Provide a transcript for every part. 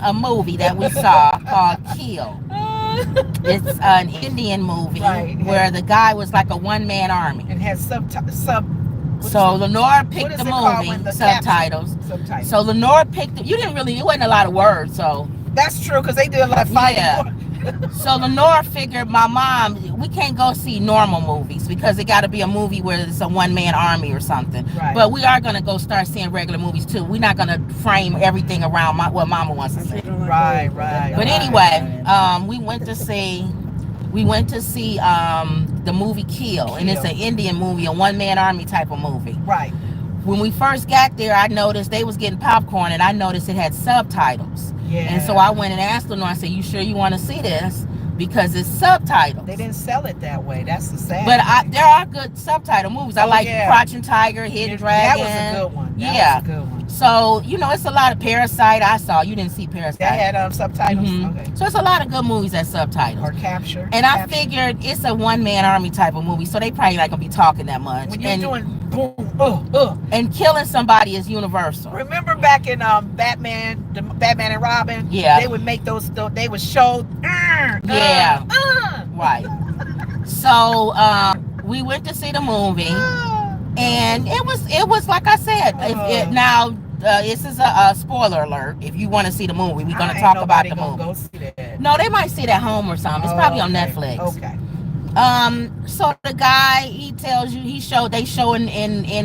a movie that we saw called Kill. It's an Indian movie where the guy was like a one-man army. And has So Lenore picked the movie subtitles. So Lenore picked it. You didn't really. It wasn't a lot of words. So that's true because they did a lot of fighting. Yeah. So Lenore figured my mom, we can't go see normal movies because it got to be a movie where it's a one-man army or something. Right. But we are going to go start seeing regular movies too. We're not going to frame everything around what Mama wants to see. Right. But anyway, we went to see the movie Kill, and it's an Indian movie, a one-man army type of movie. Right. When we first got there, I noticed they was getting popcorn, and I noticed it had subtitles. Yeah. And so I went and asked Lenore, I said, you sure you want to see this? Because it's subtitles. They didn't sell it that way. That's the sad thing. There are good subtitle movies. I like Crouching Tiger, Hidden Dragon. That was a good one. That was a good one. So, it's a lot of Parasite I saw. You didn't see Parasite. That had subtitles? Okay. So it's a lot of good movies that subtitles. Or Capture. And I figured it's a one-man army type of movie, so they probably not going to be talking that much. When you're doing boom, and killing somebody is universal. Remember back in Batman and Robin? Yeah. They would make those, they would show. Right. So we went to see the movie, and it was like I said. This is a spoiler alert. If you want to see the movie, we're gonna talk about the movie. Go see that. No, they might see it at home or something. It's probably on Netflix. Okay. So the guy, he tells you, they show in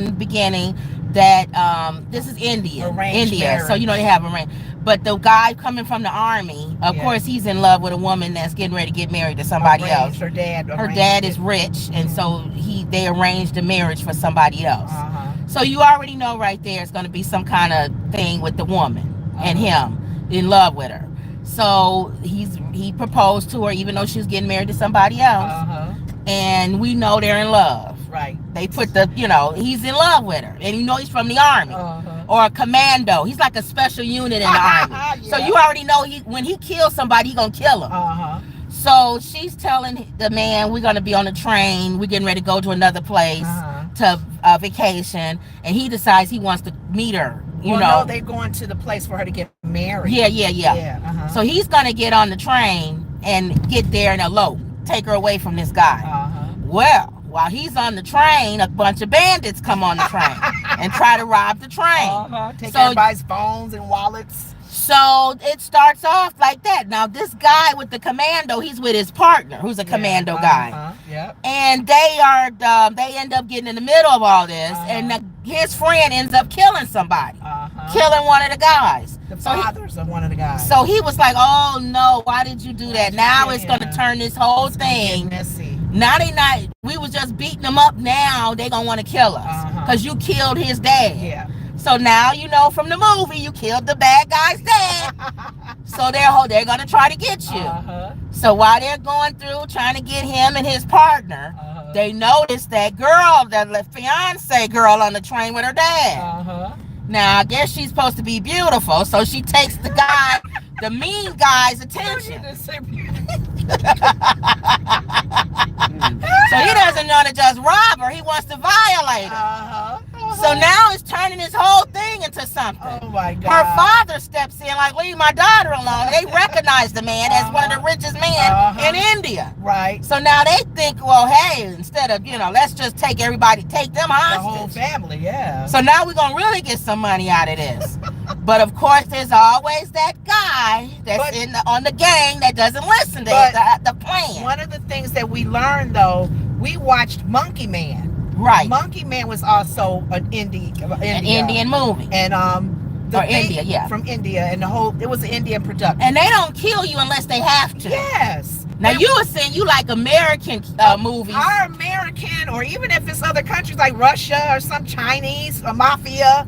the beginning that this is India. Marriage. So they have arranged. But the guy coming from the army, of course, he's in love with a woman that's getting ready to get married to somebody else. Her dad is rich, and so they arranged a marriage for somebody else. So you already know right there it's going to be some kind of thing with the woman and him in love with her. So he proposed to her even though she was getting married to somebody else. And we know they're in love. Right. They put he's in love with her, and he's from the army. Or a commando. He's like a special unit in the army. So you already know when he kills somebody, he's gonna kill him. So she's telling the man, we're gonna be on the train, we're getting ready to go to another place to vacation, and he decides he wants to meet her. No, they're going to the place for her to get married. Yeah. So he's gonna get on the train and get there and elope, take her away from this guy. Well, while he's on the train, a bunch of bandits come on the train and try to rob the train. Take everybody's phones and wallets. So it starts off like that. Now this guy with the commando, he's with his partner, who's a commando guy. And they end up getting in the middle of all this, and his friend ends up killing somebody, killing one of the guys. The fathers of one of the guys. So he was like, "Oh no, why did you do that?" Now it's going to turn this whole thing. Now we was just beating them up. Now they gonna want to kill us because you killed his dad. So now from the movie you killed the bad guy's dad. So they're gonna try to get you. So while they're going through trying to get him and his partner, they notice that girl, the fiance girl on the train with her dad. Now I guess she's supposed to be beautiful, so she takes the mean guy's attention. So he doesn't want to just rob her, he wants to violate her. So now it's turning this whole thing into something. Oh my God. Her father steps in like, leave my daughter alone. They recognize the man as one of the richest men in India. Right. So now they think, well, hey, instead of, let's just take them hostage. The whole family, yeah. So now we're going to really get some money out of this. But of course, there's always that guy that's on the gang that doesn't listen to the plan. One of the things that we learned, though, we watched Monkey Man. Right. Monkey Man was also an Indian movie. And India, from India, and it was an Indian production. And they don't kill you unless they have to. Yes. Now you were saying you like American movies. Our American, or even if it's other countries like Russia or some Chinese or mafia,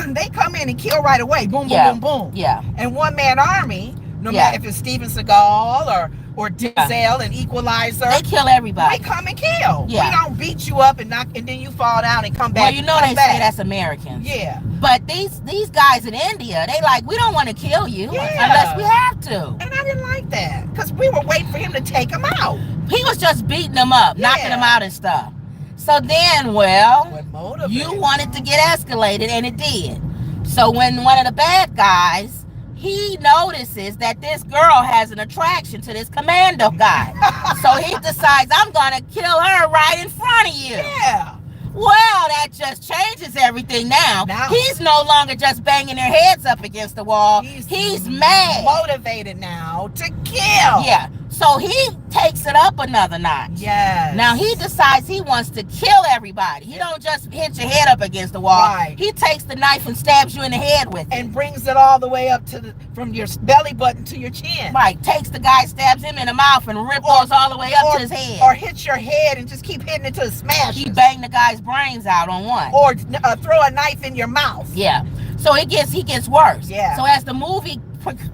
they come in and kill right away. Boom, boom, boom, boom. Yeah. And one man army, no matter if it's Steven Seagal or Denzel and Equalizer, they kill everybody. They come and kill. Yeah. We don't beat you up and then you fall down and come back. Well, they say that's Americans. Yeah. But these guys in India, they like, we don't want to kill you unless we have to. And I didn't like that because we were waiting for him to take them out. He was just beating them up, knocking them out and stuff. So then, you wanted to get escalated, and it did. So when one of the bad guys he notices that this girl has an attraction to this commando guy. So he decides, I'm gonna kill her right in front of you. Yeah. Well, that just changes everything now. He's no longer just banging their heads up against the wall. He's mad. Motivated now to kill. Yeah. So he takes it up another notch. Yes. Now he decides he wants to kill everybody. He don't just hit your head up against the wall. Right. He takes the knife and stabs you in the head with it. And brings it all the way up to from your belly button to your chin. Right. Takes the guy, stabs him in the mouth, and goes all the way up to his head. Or hits your head and just keep hitting it till it smashes. He banged the guy's brains out on one. Or throw a knife in your mouth. Yeah. So he gets worse. Yeah. So as the movie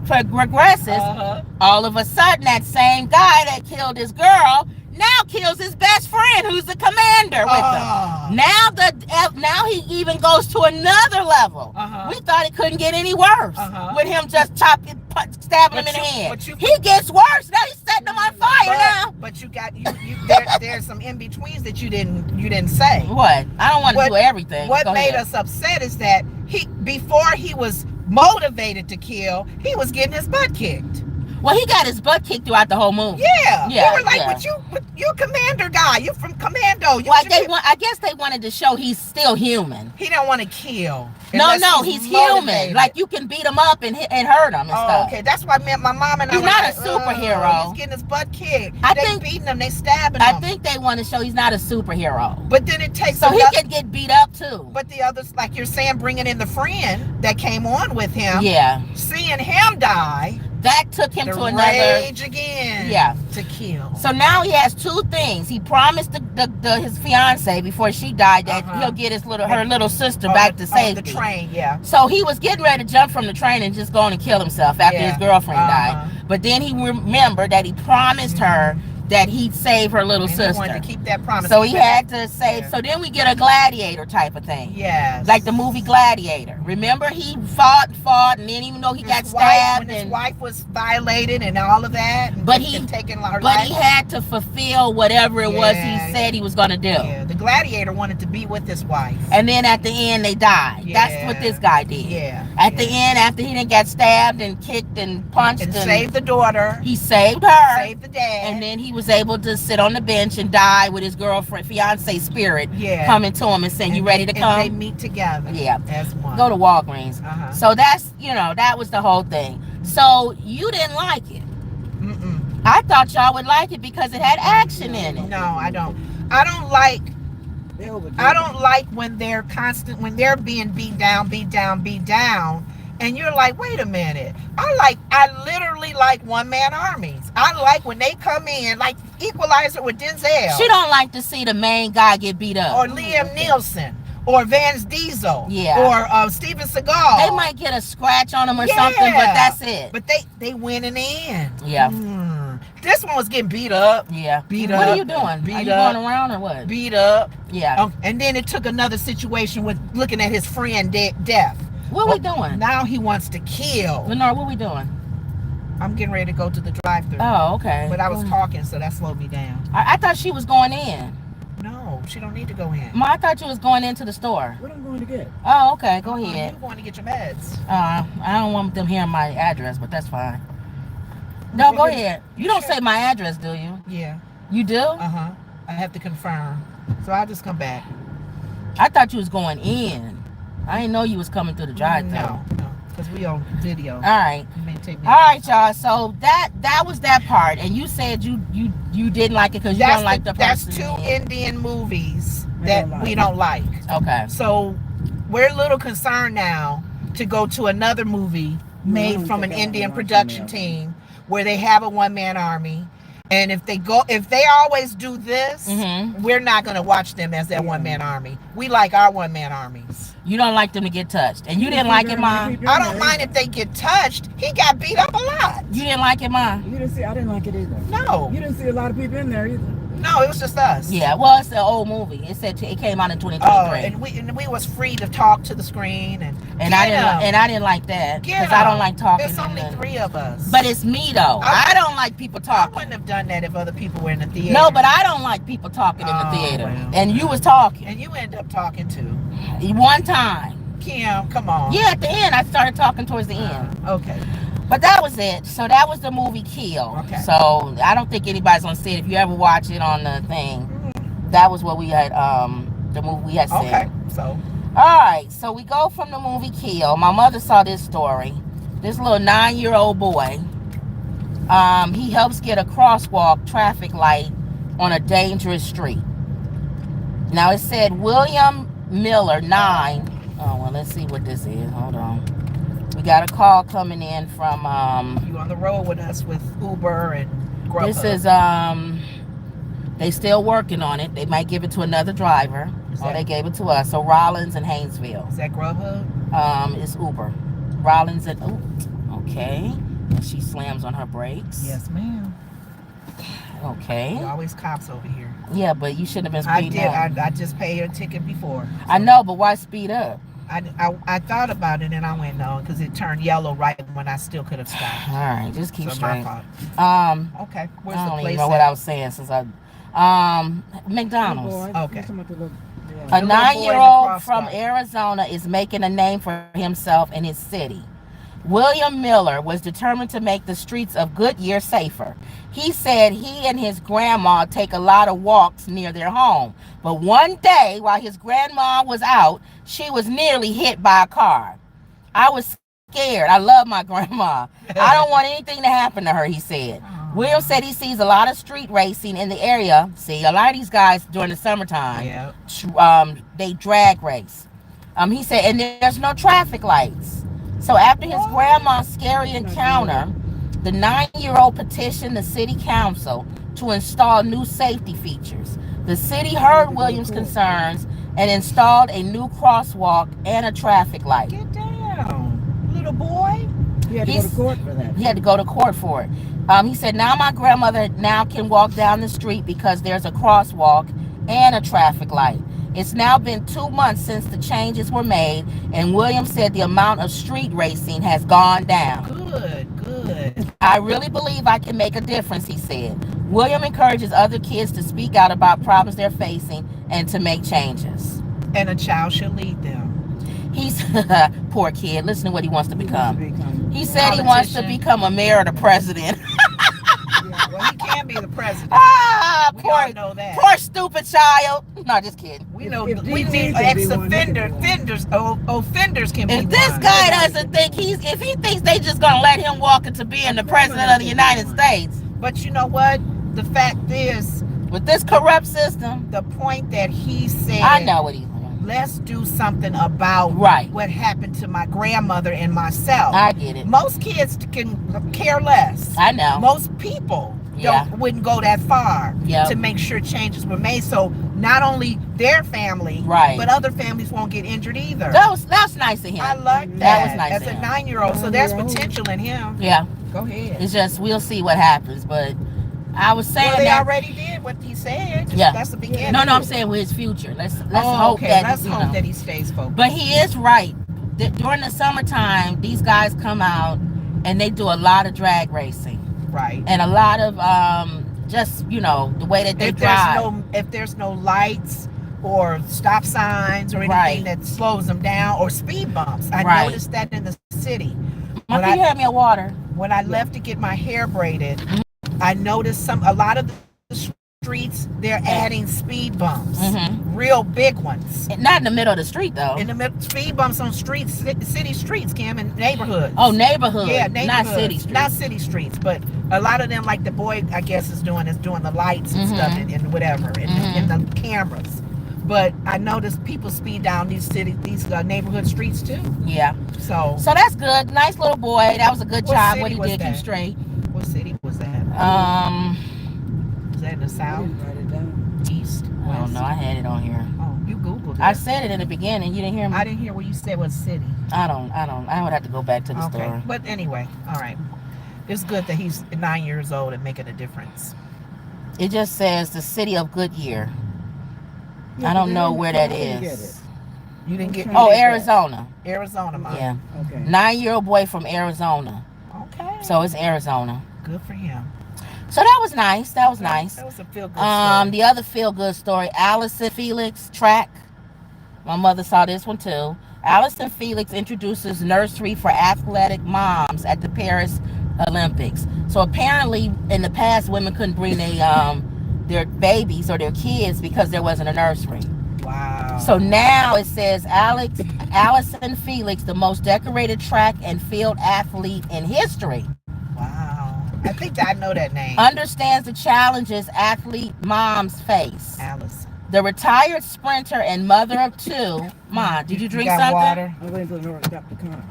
progresses, all of a sudden that same guy that killed his girl now kills his best friend, who's the commander with him. Now he even goes to another level. We thought it couldn't get any worse with him just stabbing him in the head. He gets worse. Now he's setting him on fire now. But you got there's some in betweens that you didn't say. What? I don't want to do everything. What made us upset is that before he was motivated to kill, he was getting his butt kicked. Well, he got his butt kicked throughout the whole movie. Yeah. They were like, "But you commander guy. You from Commando." I guess they wanted to show he's still human. He don't want to kill. No, he's human. Like, you can beat him up and hurt him and stuff. Okay, that's why my mom and I. He's not a superhero. He's getting his butt kicked. They beating him. They stabbing him. I think they want to show he's not a superhero. But then it takes. So he could get beat up too. But the others, like you're saying, bringing in the friend that came on with him. Yeah. Seeing him die. That took him to another rage again. Yeah. To kill. So now he has two things. He promised his fiance before she died that he'll get her little sister back to safety. The train, yeah. So he was getting ready to jump from the train and just go on and kill himself after his girlfriend died. But then he remembered that he promised her that he'd save her little sister. He wanted to keep that promise. So he had to save. So then we get a gladiator type of thing. Yes. Like the movie Gladiator. Remember, he fought, and then even though he got stabbed, when his wife was violated and all of that, but he had to fulfill whatever it was he said he was going to do. Yeah. The gladiator wanted to be with his wife. And then at the end, they died. Yeah. That's what this guy did. Yeah. At the end, after he didn't get stabbed and kicked and punched and saved the daughter, he saved her, saved the dad, and then he was able to sit on the bench and die with his fiance spirit coming to him and saying, "You ready to come?" They meet together. Yeah, as one. Go to Walgreens. So that's that was the whole thing. So you didn't like it. I thought y'all would like it because it had action in it. No, I don't. I don't like when they're being beat down. And you're like, wait a minute. I literally like one-man armies. I like when they come in, like Equalizer with Denzel. She don't like to see the main guy get beat up. Or Liam Neeson. Or Vance Diesel. Yeah. Or Steven Seagal. They might get a scratch on them or something, but that's it. But they win in the end. Yeah. This one was getting beat up. Yeah. Beat up. What are you doing? Are you going around or what? Beat up. Yeah. And then it took another situation with looking at his friend death. What we doing? Now he wants to kill. Lenore, what we doing? I'm getting ready to go to the drive-thru. Oh, okay. But I was talking, so that slowed me down. I thought she was going in. No, she don't need to go in. I thought you was going into the store. What I'm going to get? Oh, okay. Go ahead. You're going to get your meds. I don't want them hearing my address, but that's fine. No, go ahead. You don't say my address, do you? Yeah. You do? I have to confirm. So I'll just come back. I thought you was going in. I didn't know you was coming through the drive-thru. No, because we on video. All right. You may take me all right, y'all. So that was that part, and you said you didn't like it because you don't like the person. That's two Indian movies that we don't like. Okay. So we're a little concerned now to go to another movie made from an Indian production team where they have a one-man army. And if they always do this, we're not going to watch them as that one-man army. We like our one-man armies. You don't like them to get touched. And you didn't like it, Ma? I don't mind if they get touched. He got beat up a lot. You didn't like it, Ma? You didn't see, I didn't like it either. No. You didn't see a lot of people in there either. No, it was just us. Yeah, well, it's an old movie. It said it came out in 2023. And we was free to talk to the screen and I didn't like that because I don't like talking. There's only 3 of us. But it's me though. I don't like people talking. I wouldn't have done that if other people were in the theater. No, but I don't like people talking in the theater. Well. And you was talking. And you end up talking too. One time. Kim, come on. Yeah, at the end. I started talking towards the end. Okay. But that was it. So that was the movie Kill. Okay. So I don't think anybody's gonna see it. If you ever watch it on the thing, that was what we had. The movie we had seen. Okay. So. All right. So we go from the movie Kill. My mother saw this story. This little 9-year-old boy. He helps get a crosswalk traffic light on a dangerous street. Now it said William Miller, 9. Oh well, let's see what this is. Hold on. We got a call coming in from You on the road with us with Uber and Grubhub. This is they still working on it. They might give it to another driver. Or they gave it to us. So Rollins and Haynesville. Is that Grubhub? It's Uber. Rollins and okay. And she slams on her brakes. Yes, ma'am. Okay. You always cops over here. Yeah, but you shouldn't have been speeding up. I just paid a ticket before. So. I know, but why speed up? I thought about it and I went no because it turned yellow right when I still could have stopped. All right, just keep straight. Okay. Where's I the don't place? even know what I was saying since I. McDonald's. Okay. A 9-year-old from Arizona is making a name for himself in his city. William Miller was determined to make the streets of Goodyear safer. He said he and his grandma take a lot of walks near their home. But one day, while his grandma was out, she was nearly hit by a car. I was scared. I love my grandma. I don't want anything to happen to her, he said. William said he sees a lot of street racing in the area. See, a lot of these guys during the summertime, they drag race. He said, and there's no traffic lights. So after his grandma's scary encounter, the 9-year-old petitioned the city council to install new safety features. The city heard Williams' concerns and installed a new crosswalk and a traffic light. Get down, little boy. He had to go to court for that. He had to go to court for it. He said, now my grandmother now can walk down the street because there's a crosswalk and a traffic light. It's now been 2 months since the changes were made, and Williams said the amount of street racing has gone down. Good. I really believe I can make a difference, he said. William encourages other kids to speak out about problems they're facing and to make changes. And a child should lead them. He's poor kid. Listen to what he wants to become. He said Politician. He wants to become a mayor or the president. Well, he can be the president. We poor, all know that. Poor stupid child. No, just kidding. We know If we DJs need can be offenders can be If this guy doesn't think if he thinks they just gonna let him walk into being the president of the United States. But you know what? The fact is, with this corrupt system, the point that he said, I know what he's doing. Let's do something about what happened to my grandmother and myself. I get it. Most kids can care less. I know. Most people wouldn't go that far to make sure changes were made. So not only their family, but other families won't get injured either. That's nice of him. I like that. That was nice as a 9-year-old. So there's potential in him. Yeah. Go ahead. It's just we'll see what happens, but I was saying they that already did what he said. That's the beginning. No, I'm saying with his future. Let's hope that he stays focused. But he is right. During the summertime, these guys come out and they do a lot of drag racing. Right. And a lot of just the way that they drive. If there's no lights or stop signs or anything that slows them down or speed bumps. I noticed that in the city. Can you have me a water? When I left to get my hair braided, I noticed a lot of the streets, they're adding speed bumps, real big ones. Not in the middle of the street, though. In the middle, speed bumps on streets, city streets, Kim, and neighborhoods. Oh, neighborhoods. Yeah, neighborhoods. Not city streets. Not city streets, but a lot of them, like the boy, I guess, is doing the lights and stuff and whatever, and the cameras. But I noticed people speed down these neighborhood streets too. Yeah. So that's good. Nice little boy. That was a good job. What he did, keep straight. What city was that? Was that in the south? East? West? I don't know. I had it on here. Oh, you Googled it. I said it in the beginning. You didn't hear me? I didn't hear what you said was city. I would have to go back to the story. But anyway, all right. It's good that he's 9 years old and making a difference. It just says the city of Goodyear. I don't know where that is. You didn't get Arizona. Arizona, Mom. Yeah. Okay. 9-year-old boy from Arizona. Okay. So it's Arizona. Good for him. So that was nice. That was nice. That was a feel-good story. The other feel-good story, Alyson Felix track. My mother saw this one too. Alyson Felix introduces nursery for athletic moms at the Paris Olympics. So apparently, in the past, women couldn't bring their babies or their kids because there wasn't a nursery. Wow. So now it says Alyson Felix, the most decorated track and field athlete in history. Wow. I think I know that name. Understands the challenges athlete moms face. Alyson. The retired sprinter and mother of two. Ma, did you drink something? Water? I'm waiting for the got the car.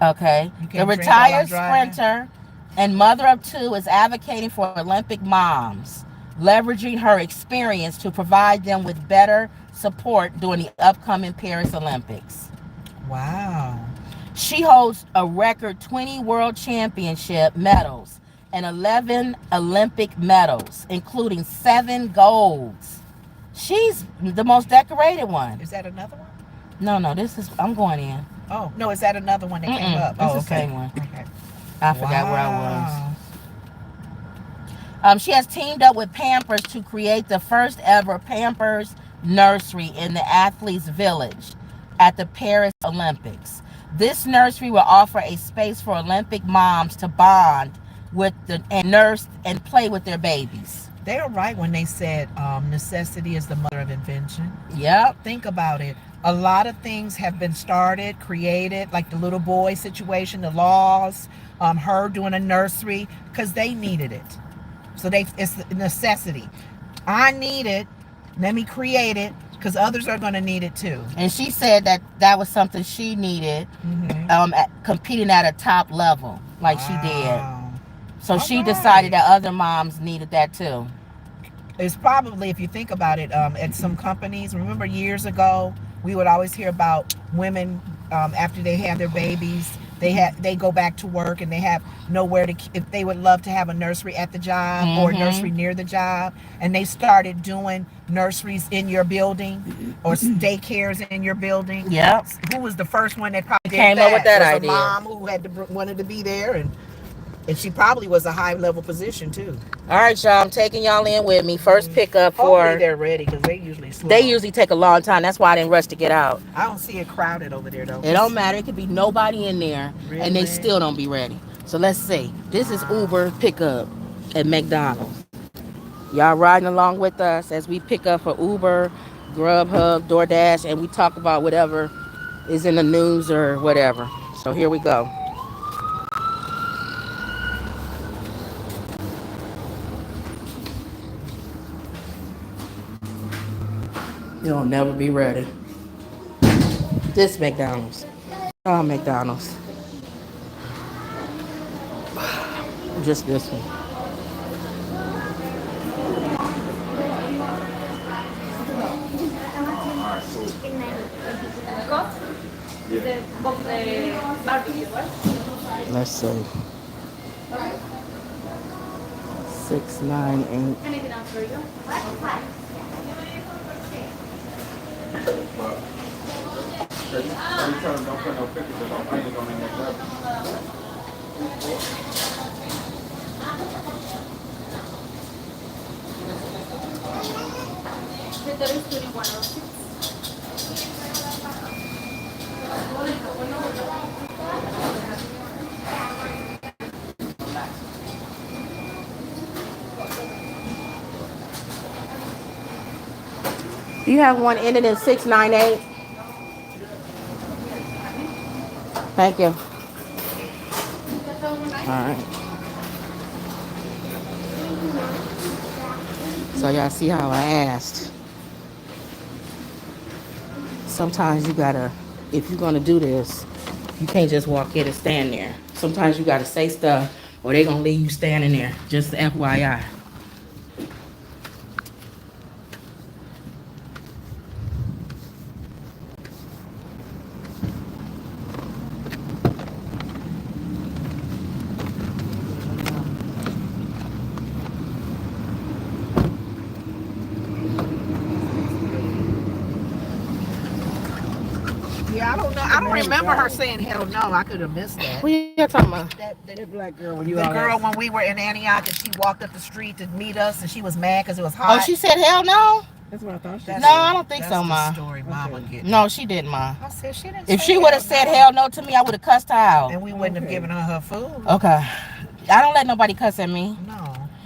Okay. The retired sprinter and mother of two is advocating for Olympic moms, leveraging her experience to provide them with better support during the upcoming Paris Olympics. Wow. She holds a record 20 world championship medals and 11 Olympic medals, including 7 golds. She's the most decorated one. Is that another one? No, this is, I'm going in. Oh, no, is that another one that came up? This is the same one. Okay. I forgot where I was. She has teamed up with Pampers to create the first ever Pampers nursery in the athletes' village at the Paris Olympics. This nursery will offer a space for Olympic moms to bond with and nurse and play with their babies. They were right when they said necessity is the mother of invention. Yep. Think about it. A lot of things have been started, created, like the little boy situation, the laws, her doing a nursery, because they needed it. So it's a necessity. I need it. Let me create it, because others are going to need it too. And she said that was something she needed, competing at a top level, like she did. So she decided that other moms needed that too. It's probably, if you think about it, at some companies, remember years ago, we would always hear about women after they have their babies, they go back to work and they have nowhere to, if they would love to have a nursery at the job or a nursery near the job, and they started doing nurseries in your building or daycares in your building. Yeah. Who was the first one that probably came up with that idea? A mom who wanted to be there, and she probably was a high level position too. All right, y'all. I'm taking y'all in with me. First pickup Hopefully they're ready, because they usually slow. They usually take a long time. That's why I didn't rush to get out. I don't see it crowded over there though. It don't matter. It could be nobody in there, and they still don't be ready. So let's see. This is Uber pickup at McDonald's. Y'all riding along with us as we pick up for Uber, Grubhub, DoorDash, and we talk about whatever is in the news or whatever. So here we go. You'll never be ready. This McDonald's. Oh, McDonald's. Just this one. Let's see. 698. Anything else for you? Do you have one ended in 698? Thank you. All right. So y'all see how I asked. Sometimes you gotta, if you're gonna do this, you can't just walk in and stand there. Sometimes you gotta say stuff or they gonna leave you standing there. Just FYI. Yeah, I don't know. I don't remember her saying hell no. I could have missed that. What are you talking about? That black girl when you The all girl when we were in Antioch and she walked up the street to meet us and she was mad because it was hot. Oh, she said hell no? That's what I thought. That's No, I don't think that's so, the Ma. story Mama Okay. get. No, she didn't, Ma. I said she didn't. If say she would have hell said no. hell no to me, I would have cussed her out. And we wouldn't have Okay. given her food. Okay. I don't let nobody cuss at me. No.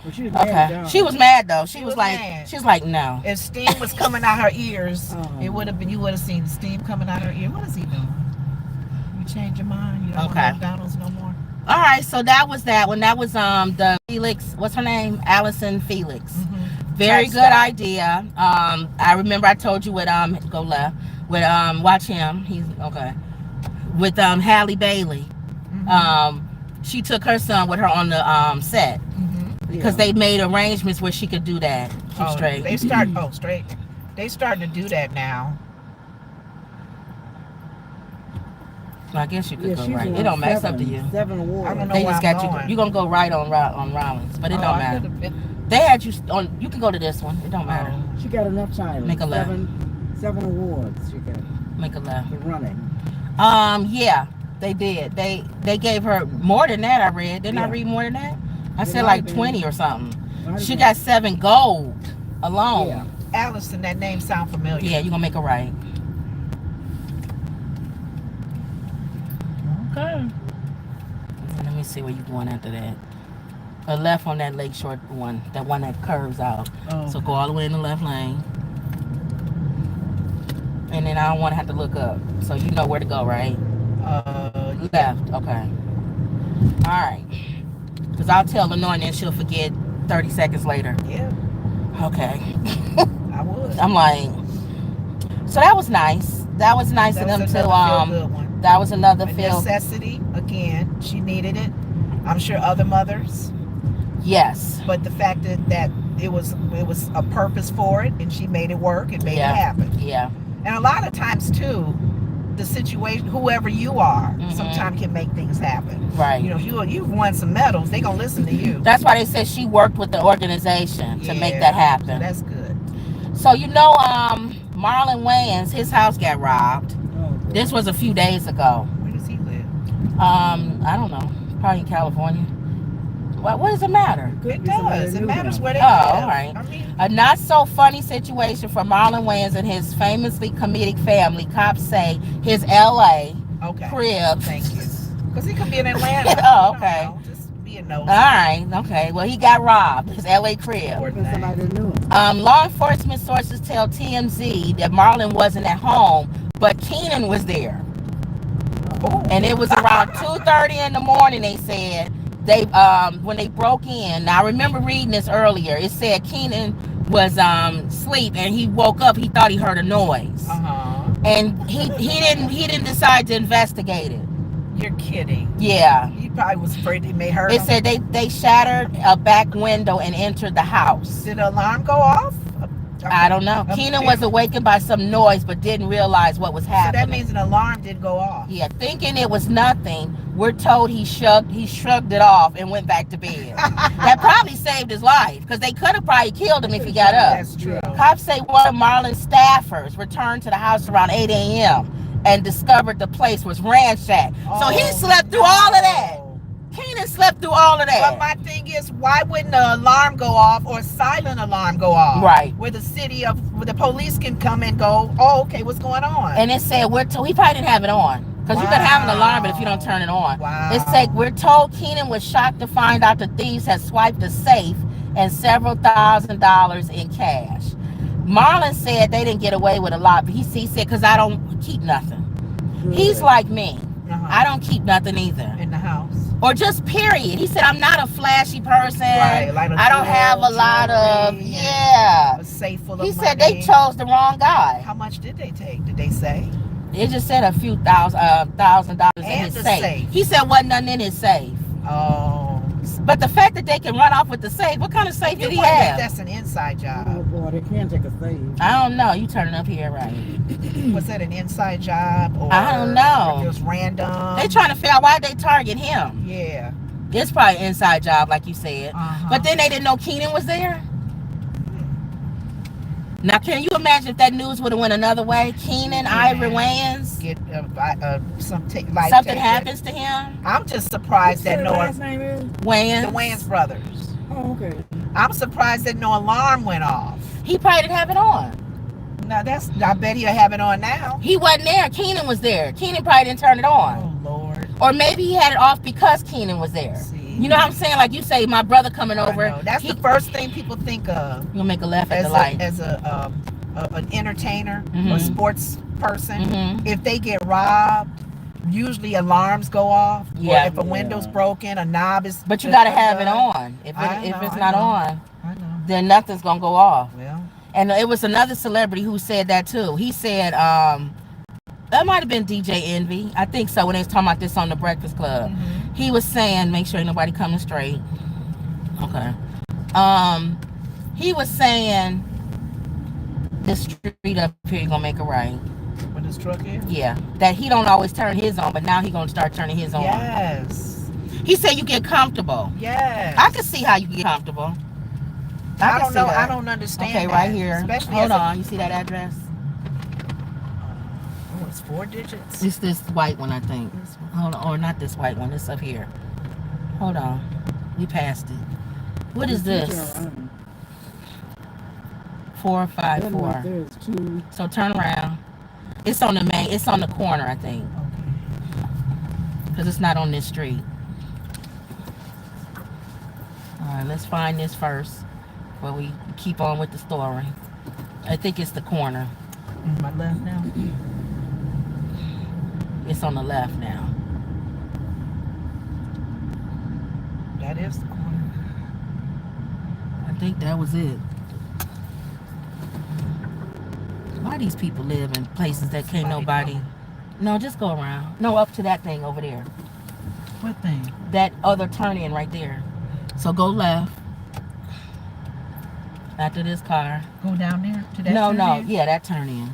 Well, she was mad, Okay. dog. She was mad though. She She was was like, mad. she was like, no. If steam was coming out her ears, Oh. it would have been. You would have seen steam coming out her ear. What is he doing? You change your mind? You don't Okay. want McDonald's no more? All right, so that was that one. That was the Felix. What's her name? Alyson Felix. Very Type good style. idea. I remember I told you with go left with watch him. He's okay. With Halle Bailey. She took her son with her on the set because they made arrangements where she could do that. Keep straight. They straight. They starting to do that now. So I guess you could Yeah, go she's right. won It don't matter. It's up to 7 you. 7 awards. I don't know They where just I'm got you. going. You're gonna go right on Rollins, but it don't I matter. could've been- They had you on. You can go to this one. It don't matter. She got enough titles. Make a left. 7 awards she got Make a left. for running. Yeah, they did. They gave her more than that. I read. Didn't I Yeah. read more than that? I It said might like have been. 20 or something. Might have She been. got 7 gold alone. Yeah. Alyson, that name sound familiar. Yeah, you're gonna make a right. Okay. Let me see where you going after that. A left on that Lakeshore one, that one that curves out. Oh, So go all the way in the left lane. And then I don't want to have to look up. So you know where to go, right? Left. Okay. All right. Because I'll tell Lenore and then she'll forget 30 seconds later. Yeah, Okay. I would. I'm like, so that was nice. That was nice of them was to another feel-good one. that was another A feel. necessity. Again, she needed it. I'm sure other mothers, Yes. but the fact that it was a purpose for it, and she made it work and made Yeah. it happen. Yeah. And a lot of times too, the situation, whoever you are, sometimes can make things happen. Right. You know, if you've won some medals, they gonna listen to you. That's why they said she worked with the organization to make Yeah, that happen. That's good. So you know, Marlon Wayans, his house got robbed. Oh, boy. This was a few days ago. Where does he live? I don't know. Probably in California. What does it matter? Could It be somebody does. It knew matters him. where they Oh, live. all right. I mean, A not so funny situation for Marlon Wayans and his famously comedic family. Cops say his LA okay. crib. Thank you. Because he could be in Atlanta. Oh, You don't okay. know. Just be a nosy. All right, okay. Well, he got robbed. His LA crib. Could be somebody that knew him. Law enforcement sources tell TMZ that Marlon wasn't at home, but Keenan was there. Oh. And it was around 2:30 in the morning, they said. They when they broke in. Now I remember reading this earlier. It said Keenan was asleep and he woke up, he thought he heard a noise. And he didn't decide to investigate it. You're kidding. Yeah. He probably was afraid he may hurt It him. said they shattered a back window and entered the house. Did the alarm go off? I don't know. Keenan was awakened by some noise but didn't realize what was So happening. that means an alarm did go off. Yeah, thinking it was nothing, we're told he shrugged it off and went back to bed. That probably saved his life because they could have probably killed him if he got up. That's true. Cops say one of Marlon's staffers returned to the house around 8 a.m. and discovered the place was ransacked. So he slept through all of that. Keenan slept through all of But that. my thing is, why wouldn't the alarm go off or silent alarm go off? Right. Where the police can come and go, oh, okay, what's going on? And it said he probably didn't have it on. Because you can have an alarm, but if you don't turn it on. Wow. It said, we're told Keenan was shocked to find out the thieves had swiped a safe and several $1,000s in cash. Marlon said they didn't get away with a lot, but he said, because I don't keep nothing. He's like me. I don't keep nothing either. In the house. Or just period. He said, I'm not a flashy person. Right, like I don't have a lot of, a safe full of He money. said they chose the wrong guy. How much did they take? Did they say? It just said a few $1,000 in And his the safe. safe. He said wasn't nothing in his safe. Oh. But the fact that they can run off with the safe, what kind of safe did he wouldn't think have? that's an inside job. Oh boy, they can take a save. I don't know. You turning up here, right? Was that an inside job? Or I don't know. It was random. They trying to figure out why they target him. Yeah. It's probably an inside job, like you said. Uh-huh. But then they didn't know Keenan was there. Now, can you imagine if that news would have went another way? Keenan, Ivory Wayans, Get something something happens to him. I'm just surprised that His no last one. name is? Wayans. The Wayans brothers. Oh, okay. I'm surprised that no alarm went off. He probably didn't have it on. Now I bet he'll have it on now. He wasn't there. Keenan was there. Keenan probably didn't turn it on. Oh Lord. Or maybe he had it off because Keenan was there. See? You know what I'm saying? Like you say, my brother coming over. That's the first thing people think of. You'll make a left at the light. As an entertainer Mm-hmm. or sports person, Mm-hmm. if they get robbed, usually alarms go off. Yeah. Or if a window's broken, a knob is. But you gotta have it on. If it's not on, I know. then nothing's gonna go off. Well. And it was another celebrity who said that too. He said, that might have been DJ Envy. I think so when they was talking about this on the Breakfast Club. Mm-hmm. He was saying, make sure ain't nobody coming straight. Okay. He was saying this street up here you gonna make it right. When this truck is? Yeah. That he don't always turn his on, but now he gonna start turning his on. Yes. He said you get comfortable. Yes. I can see how you get comfortable. I don't know. That. I don't understand. Okay, that. right here. Especially hold on. You see that address? Oh, it's 4 digits. It's this white one, I think. Hold on, or not this white one. It's up here. Hold on. We passed it. What is this? 454. There's 2. So turn around. It's on the main. It's on the corner, I think. Because it's not on this street. All right, let's find this first. Before we keep on with the story. I think it's the corner. My left now. It's on the left now. That is the corner. I think that was it. Why these people live in places that can't nobody? No, just go around. No, up to that thing over there. What thing? That other turn in right there. So go left. After this car. Go down there to that. No, turn no. in? Yeah, that turn in.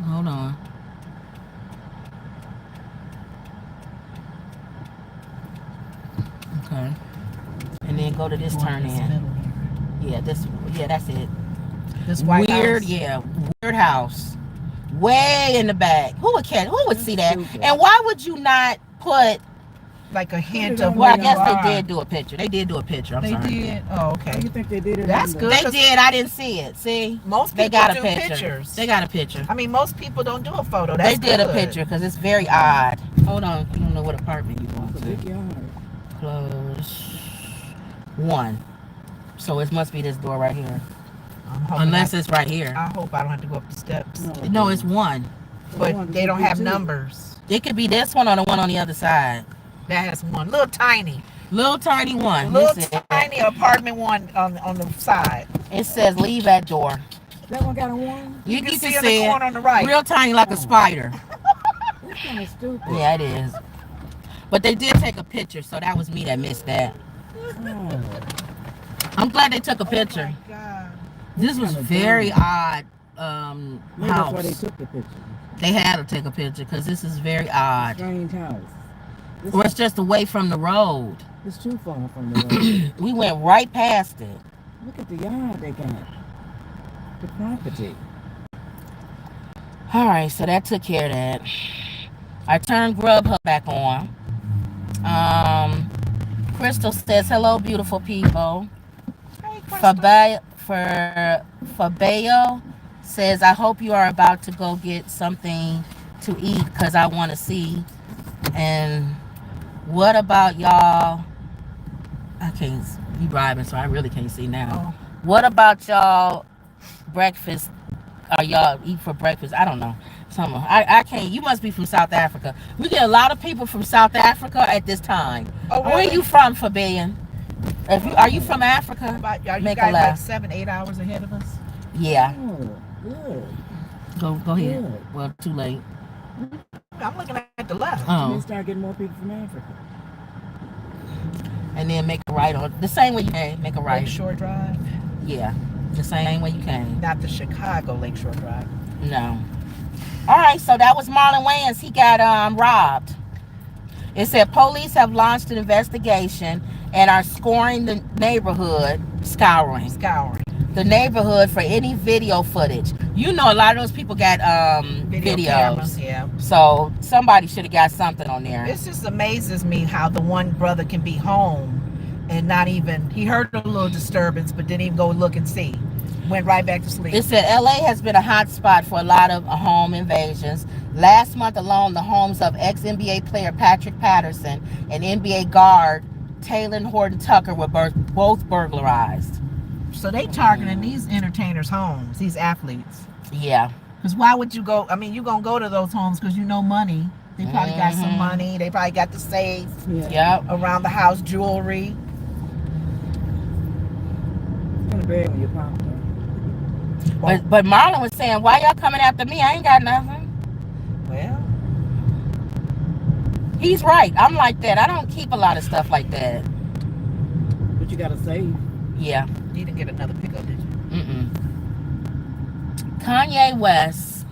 Hold on. Okay. And then go to this turn in. Yeah, this. Yeah, that's it. This white Weird, house. yeah, weird house, way in the back. Who would catch? Who would see that? Stupid. And why would you not put? Like a hint of. Well, I where guess you are. they did do a picture. They did do a picture. I'm They sorry. did. Oh, okay. You think they did it? That's on good. They did. I didn't see it. See, Most they people got a do picture. pictures. They got a picture. I mean, most people don't do a photo. They That's did good. a picture because it's very odd. Hold on, you don't know what apartment you want It's a big to. yard. Close 1. So it must be this door right here. I'm hoping Unless it's right here. I hope I don't have to go up the steps. No, it's 1. But they don't have numbers. It could be this one or the one on the other side. That has one. Little tiny. Little tiny one. Little This is- tiny apartment one on the side. It says leave at door. That one got a 1? You can can see in see the it. corner on the right. Real tiny like a spider. That's kind of stupid. Yeah, it is. But they did take a picture, so that was me that missed that. Oh. I'm glad they took a picture. Oh my God. This was very odd Maybe that's why they house. took the picture. They had to take a picture because this is very odd. Strange house. This Or it's just away from the road. It's too far from the road. We went right past it. Look at the yard they got. The property. All right, so that took care of that. I turned Grubhub back on. Crystal says, hello, beautiful people. Hey, Crystal. Fabio says, I hope you are about to go get something to eat because I want to see. And what about y'all? I can't be driving, so I really can't see now. Oh. What about y'all breakfast? Are y'all eat for breakfast? I don't know. Something. I can't. You must be from South Africa. We get a lot of people from South Africa at this time. Oh, Where are really? you from, Fabian? Are you from Africa? Are you Make a guys like laugh. 7-8 hours ahead of us? Yeah. Oh, good. Go ahead. Yeah. Well, too late. I'm looking at the left. They Oh. start getting more people from Africa. And then make a right on the same way you came. Make a right. Lakeshore Drive. Yeah. The same way you came. Not the Chicago Lakeshore Drive. No. All right, so that was Marlon Wayans. He got robbed. It said police have launched an investigation and are scouring the neighborhood the neighborhood for any video footage. You know, a lot of those people got videos. Cameras, yeah. So somebody should have got something on there. It just amazes me how the one brother can be home and not even, he heard a little disturbance, but didn't even go look and see. Went right back to sleep. It said LA has been a hot spot for a lot of home invasions. Last month alone, the homes of ex-NBA player Patrick Patterson and NBA guard Taylor Horton Tucker were both burglarized. So they targeting these entertainers' homes, these athletes. Yeah. Because why would you go? I mean, you're going to go to those homes because you know money. They probably got some money. They probably got the safe. Yeah. Around the house, jewelry. But Marlon was saying, why y'all coming after me? I ain't got nothing. Well. He's right. I'm like that. I don't keep a lot of stuff like that. But you got to save. Yeah. You didn't get another pickup, did you? Mm-mm. Kanye West's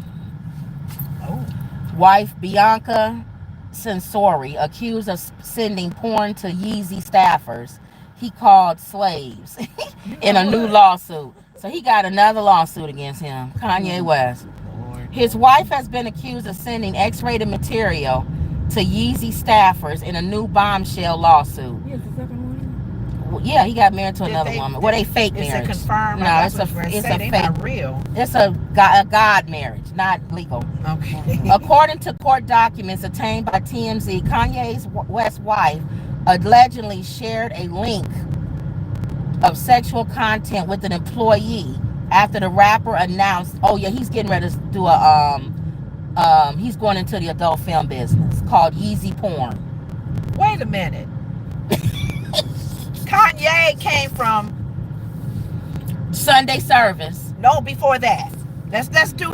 wife, Bianca Censori, accused of sending porn to Yeezy staffers he called slaves in a new lawsuit. So he got another lawsuit against him, Kanye West. His wife has been accused of sending X-rated material to Yeezy staffers in a new bombshell lawsuit. Yes, the second one. Yeah, he got married to another woman. Well, they fake marriage. It's a confirmed. No, it's a fake. Not real. It's a God marriage, not legal. Okay. According to court documents obtained by TMZ, Kanye's West wife allegedly shared a link of sexual content with an employee after the rapper announced, oh yeah, he's getting ready to do he's going into the adult film business called Yeezy Porn. Wait a minute. Kanye came from Sunday service. No, before that. Let's do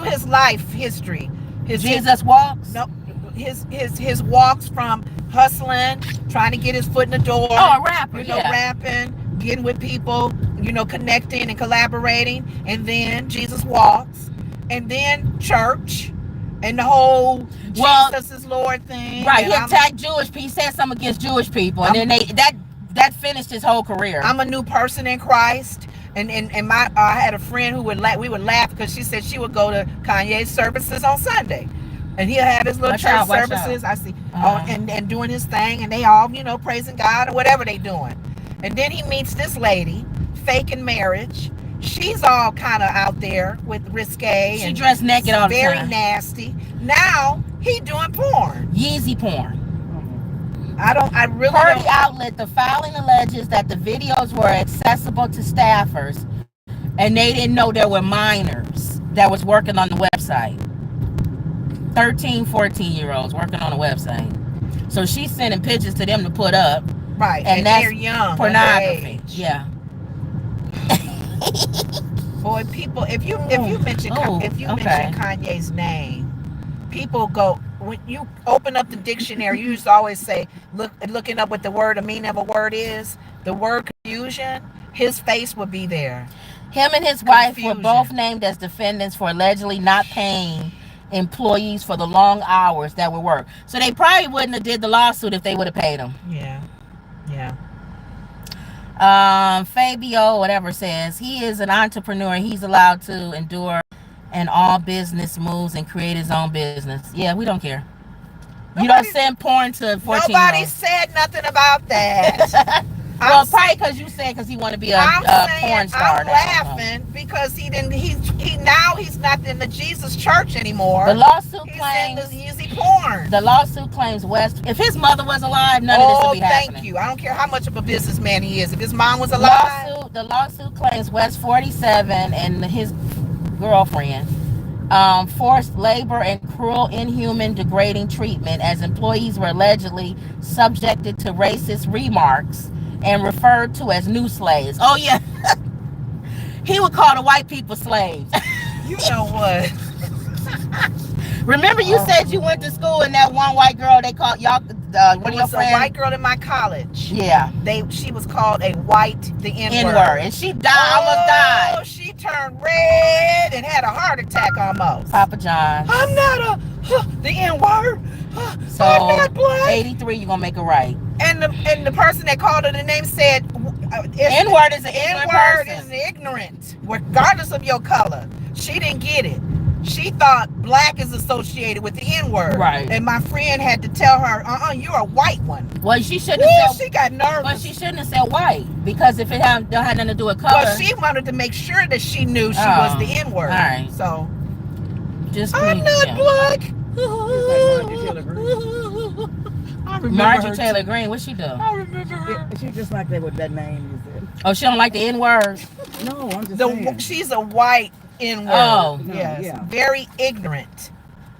his life history. Jesus walks. No, his walks from hustling, trying to get his foot in the door. Oh, a rapper, rapping, getting with people, connecting and collaborating, and then Jesus walks, and then church, and the whole Jesus is Lord thing. Right, he attacked Jewish people. He said something against Jewish people, and then that finished his whole career. I'm a new person in Christ. And I had a friend who we would laugh because she said she would go to Kanye's services on Sunday, and he'll have his little church services. I see, and doing his thing, and they all praising God or whatever they doing. And then he meets this lady, faking marriage. She's all kind of out there with risque. She dressed naked all the time. Very nasty. Now he doing porn. Yeezy porn. Per the outlet, the filing alleges that the videos were accessible to staffers and they didn't know there were minors that was working on the website. 13, 14-year-olds working on the website. So she's sending pictures to them to put up. Right, and that's they're young. pornography. Yeah. Boy, people, if you mention Kanye's name, people go. When you open up the dictionary, you used to always say, looking up what the meaning of a word is, the word confusion, his face would be there. Him and his wife were both named as defendants for allegedly not paying employees for the long hours that were worked. So they probably wouldn't have did the lawsuit if they would have paid them. Yeah. Fabio, whatever, says he is an entrepreneur. He's allowed to endure and all business moves and create his own business. Yeah, we don't care. You don't send porn to 14-year-olds. Nobody said nothing about that. Well, probably because you said he want to be a porn star. I'm laughing because he's not in the Jesus church anymore. The lawsuit claims he's in the Yeezy porn. The lawsuit claims West. If his mother was alive, none of this would be happening. Thank you. I don't care how much of a businessman he is. If his mom was alive, the lawsuit claims West 47 and his girlfriend forced labor and cruel, inhuman, degrading treatment as employees were allegedly subjected to racist remarks and referred to as new slaves. Oh yeah. He would call the white people slaves. You know what? Remember you said you went to school and that one white girl they called y'all one of your friends? A white girl in my college. Yeah. She was called the N-word. And she almost died. Oh, she turned red and had a heart attack almost. Papa John. I'm not the N-word. So I'm not black. 83, you're gonna make it right. And the person that called her the name said N-word is an ignorant person. N-word is ignorant, regardless of your color. She didn't get it. she thought black is associated with the N-word. Right. And my friend had to tell her, you're a white one. Well, she shouldn't have said. She got nervous. But she shouldn't have said white, because if it don't have nothing to do with color. Well, she wanted to make sure that she knew she was the N-word. All right. So, just I'm not black. Marjorie Taylor Greene, what she do? I remember her. She just like that with that name you said. Oh, she don't like the N-word? No, I'm just saying. She's a white N-word. Oh. Yes. Yeah. Very ignorant.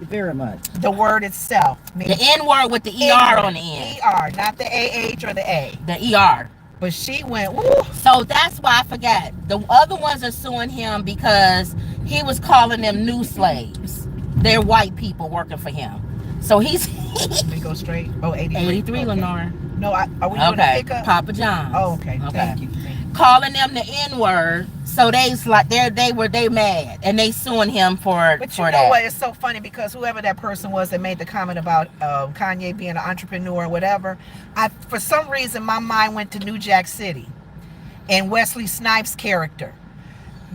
Very much. The word itself. The N-word with the ER on the end. ER, not the AH or the A. The ER. But she went, woo. So that's why I forgot. The other ones are suing him because he was calling them new slaves. They're white people working for him. So he's... Let me go straight. Oh, 83. 83, okay. Lenore. No, are we doing a pickup? Papa John's. Oh, okay. Thank you. Calling them the N-word. So they mad, and they suing him for that. But you know what? It's so funny because whoever that person was that made the comment about Kanye being an entrepreneur or whatever, for some reason my mind went to New Jack City and Wesley Snipes' character.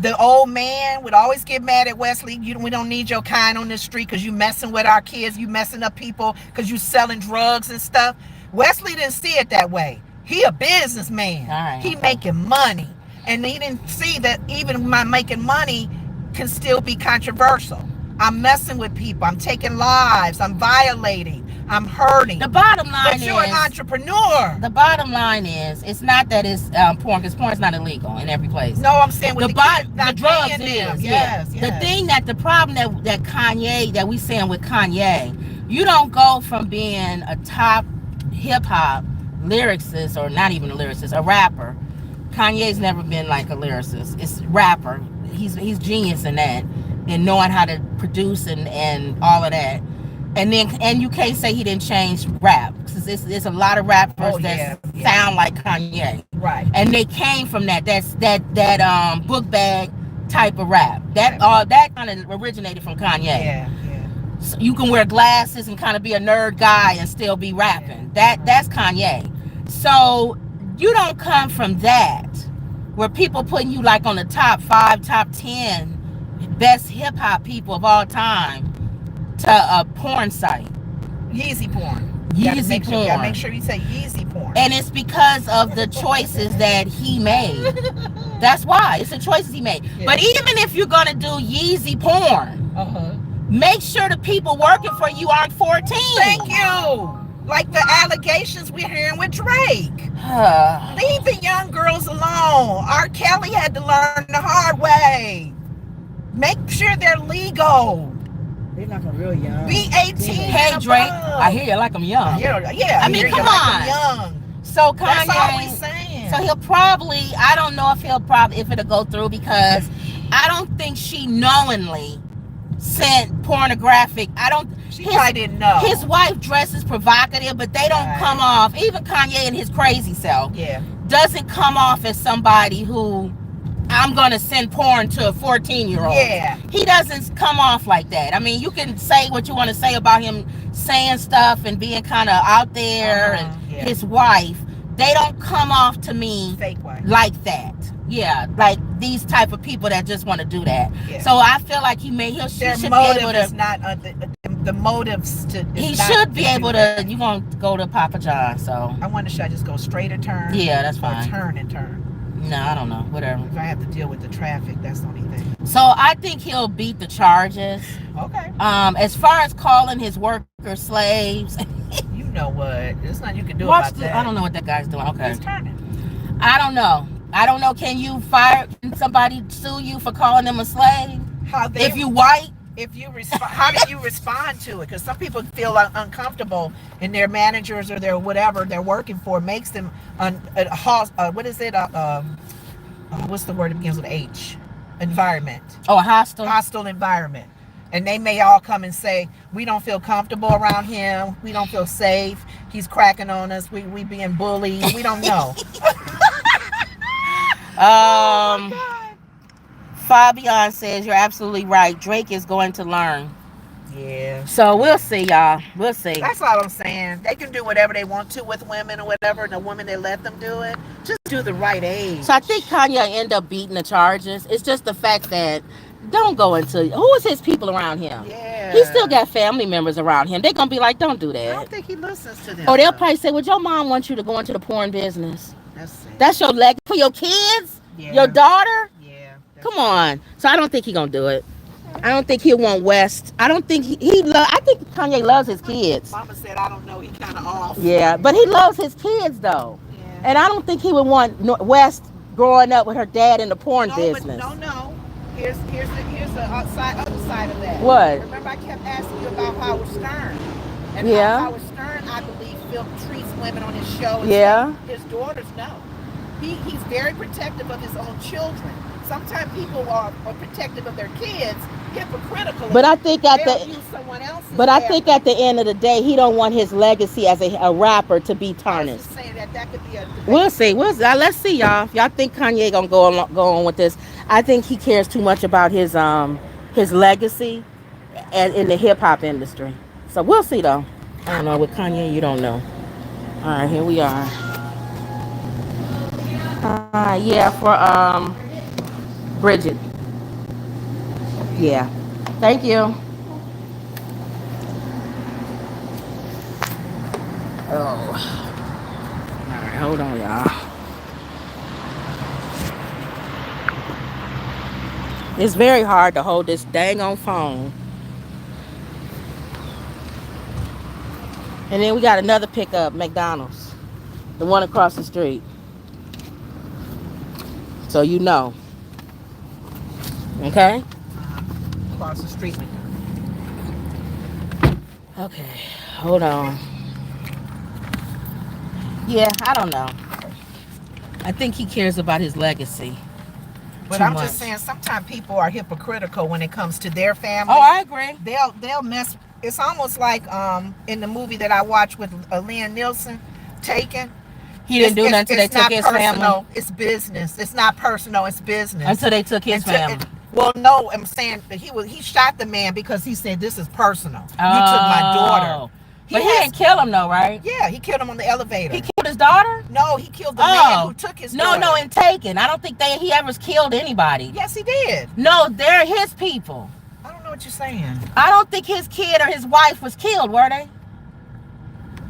The old man would always get mad at Wesley. We don't need your kind on this street because you messing with our kids. You messing up people because you selling drugs and stuff. Wesley didn't see it that way. He a businessman. Right, he making money. And he didn't see that even my making money can still be controversial. I'm messing with people. I'm taking lives. I'm violating. I'm hurting. The bottom line is... But you're an entrepreneur. The bottom line is, it's not that it's porn, because porn's not illegal in every place. No, I'm saying with the drugs is. Yes. The thing that the problem that Kanye, that we saying with Kanye, you don't go from being a top hip-hop lyricist, or not even a lyricist, a rapper. Kanye's never been like a lyricist. It's rapper. He's genius in that, and knowing how to produce and all of that. And you can't say he didn't change rap, because there's a lot of rappers that sound like Kanye. Right. And they came from that book bag type of rap. That kind of originated from Kanye. Yeah. So you can wear glasses and kind of be a nerd guy and still be rapping. That's Kanye. So you don't come from that, where people putting you like on the top 5, top 10 best hip hop people of all time, to a porn site. Yeezy porn. Yeezy porn. You gotta make sure you say Yeezy porn. And it's because of the choices that he made. That's why. It's the choices he made. Yeah. But even if you're gonna do Yeezy porn, make sure the people working for you aren't 14. Thank you. Like the allegations we're hearing with Drake. Leave the young girls alone. R. Kelly had to learn the hard way. Make sure they're legal. They're not real young. Be 18. Hey Drake, I hear you like I'm young. Yeah. I mean, come on. Young. So Kanye, that's all we saying. So he'll probably, I don't know if it'll go through, because I don't think she knowingly sent pornographic. She probably didn't know. His wife dresses provocative, but they don't come off. Even Kanye and his crazy self doesn't come off as somebody who, I'm gonna send porn to a 14-year-old. Yeah. He doesn't come off like that. I mean, you can say what you want to say about him saying stuff and being kind of out there, and his wife. They don't come off to me like that. Yeah, like these type of people that just want to do that. Yeah. So I feel like he should be able to. Is not the motives to. He should be able to. You gonna go to Papa John? So I wonder, should I just go straight or turn? Yeah, that's fine. Or turn and turn. No, I don't know. Whatever. If I have to deal with the traffic, that's the only thing. So I think he'll beat the charges. Okay. As far as calling his workers slaves. You know what? There's nothing you can do about that. I don't know what that guy's doing. Okay. He's turning. I don't know. Can you fire somebody, sue you for calling them a slave? If you white? If you respond, how do you respond to it? Because some people feel uncomfortable, and their managers or their whatever they're working for makes them what is it? What's the word that begins with H? Environment. Oh, a hostile environment. And they may all come and say, we don't feel comfortable around him. We don't feel safe. He's cracking on us. We being bullied. We don't know. Fabian says you're absolutely right. Drake is going to learn. Yeah. So we'll see, y'all. We'll see. That's all I'm saying. They can do whatever they want to with women or whatever, and the woman they let them do it. Just do the right age. So I think Kanye end up beating the charges. It's just the fact that don't go into, who is his people around him? Yeah. He still got family members around him. They're going to be like, don't do I that. don't think he listens to them. Or they'll probably say, well, your mom wants you to go into the porn business. That's it. That's your leg for your kids? Yeah. Your daughter? Yeah. Come on. So I don't think he's going to do it. I don't think he'll want West. I don't think I think Kanye loves his kids. Mama said, I don't know, he kind of off. Yeah, but he loves his kids, though. Yeah. And I don't think he would want West growing up with her dad in the porn business. No. Here's the other side of that. What? Remember I kept asking you about Howard Stern. And Yeah. how Howard Stern, I believe, treats women on his show. And Yeah. His daughters know. He's very protective of his own children. Sometimes people are protective of their kids, hypocritical. But I think at I think at the end of the day, he don't want his legacy as a rapper to be tarnished. Saying that could be a debate. We'll see. Let's see, y'all. Y'all think Kanye gonna go on with this? I think he cares too much about his legacy and in the hip hop industry. So we'll see, though. I don't know. With Kanye, you don't know. All right, here we are. Yeah, for Bridget. Yeah. Thank you. Oh. All right, hold on, y'all. It's very hard to hold this dang on phone. And then we got another pickup, McDonald's. The one across the street. So you know. Okay? Across the street. Okay, hold on. Yeah, I don't know. I think he cares about his legacy. But I'm just saying, sometimes people are hypocritical when it comes to their family. Oh, I agree. They'll mess. It's almost like in the movie that I watched with Liam Neeson, Taken. He didn't do nothing until they took his family. It's business. It's not personal. It's business. Until they took his family. Well, no, I'm saying that he shot the man because he said this is personal. You took my daughter. But he didn't kill him though, right? Yeah, he killed him on the elevator. He killed his daughter? No, he killed the man who took his daughter. No, in Taken. I don't think he ever killed anybody. Yes, he did. No, they're his people. I don't know what you're saying. I don't think his kid or his wife was killed, were they?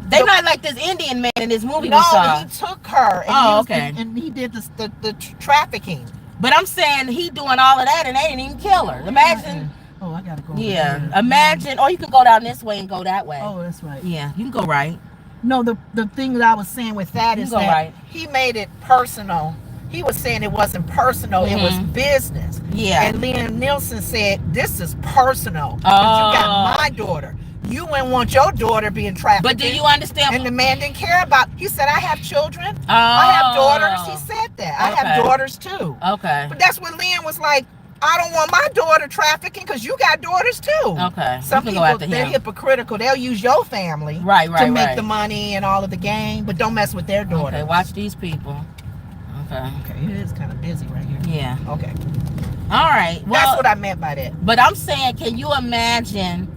They're not like this Indian man in this movie we saw. No, he took her. And and he did the trafficking. But I'm saying he doing all of that and they didn't even kill her. Imagine. Oh, I gotta go. Yeah, imagine. Or you can go down this way and go that way. Oh, that's right. Yeah, you can go right. No, the thing that I was saying with that is that he made it personal. He was saying it wasn't personal, it was business. Yeah. And Liam Neeson said, this is personal. But you got my daughter. You wouldn't want your daughter being trafficked. But do you understand? And the man didn't care about. He said, I have children. I have daughters. He said that. I have daughters too. Okay. But that's when Liam was like, I don't want my daughter trafficking because you got daughters too. Okay. Some people, they're hypocritical. They'll use your family to make the money and all of the game, but don't mess with their daughter. Okay, watch these people. Okay. Okay, it is kind of busy right here. Yeah. Okay. All right. Well, that's what I meant by that. But I'm saying, can you imagine,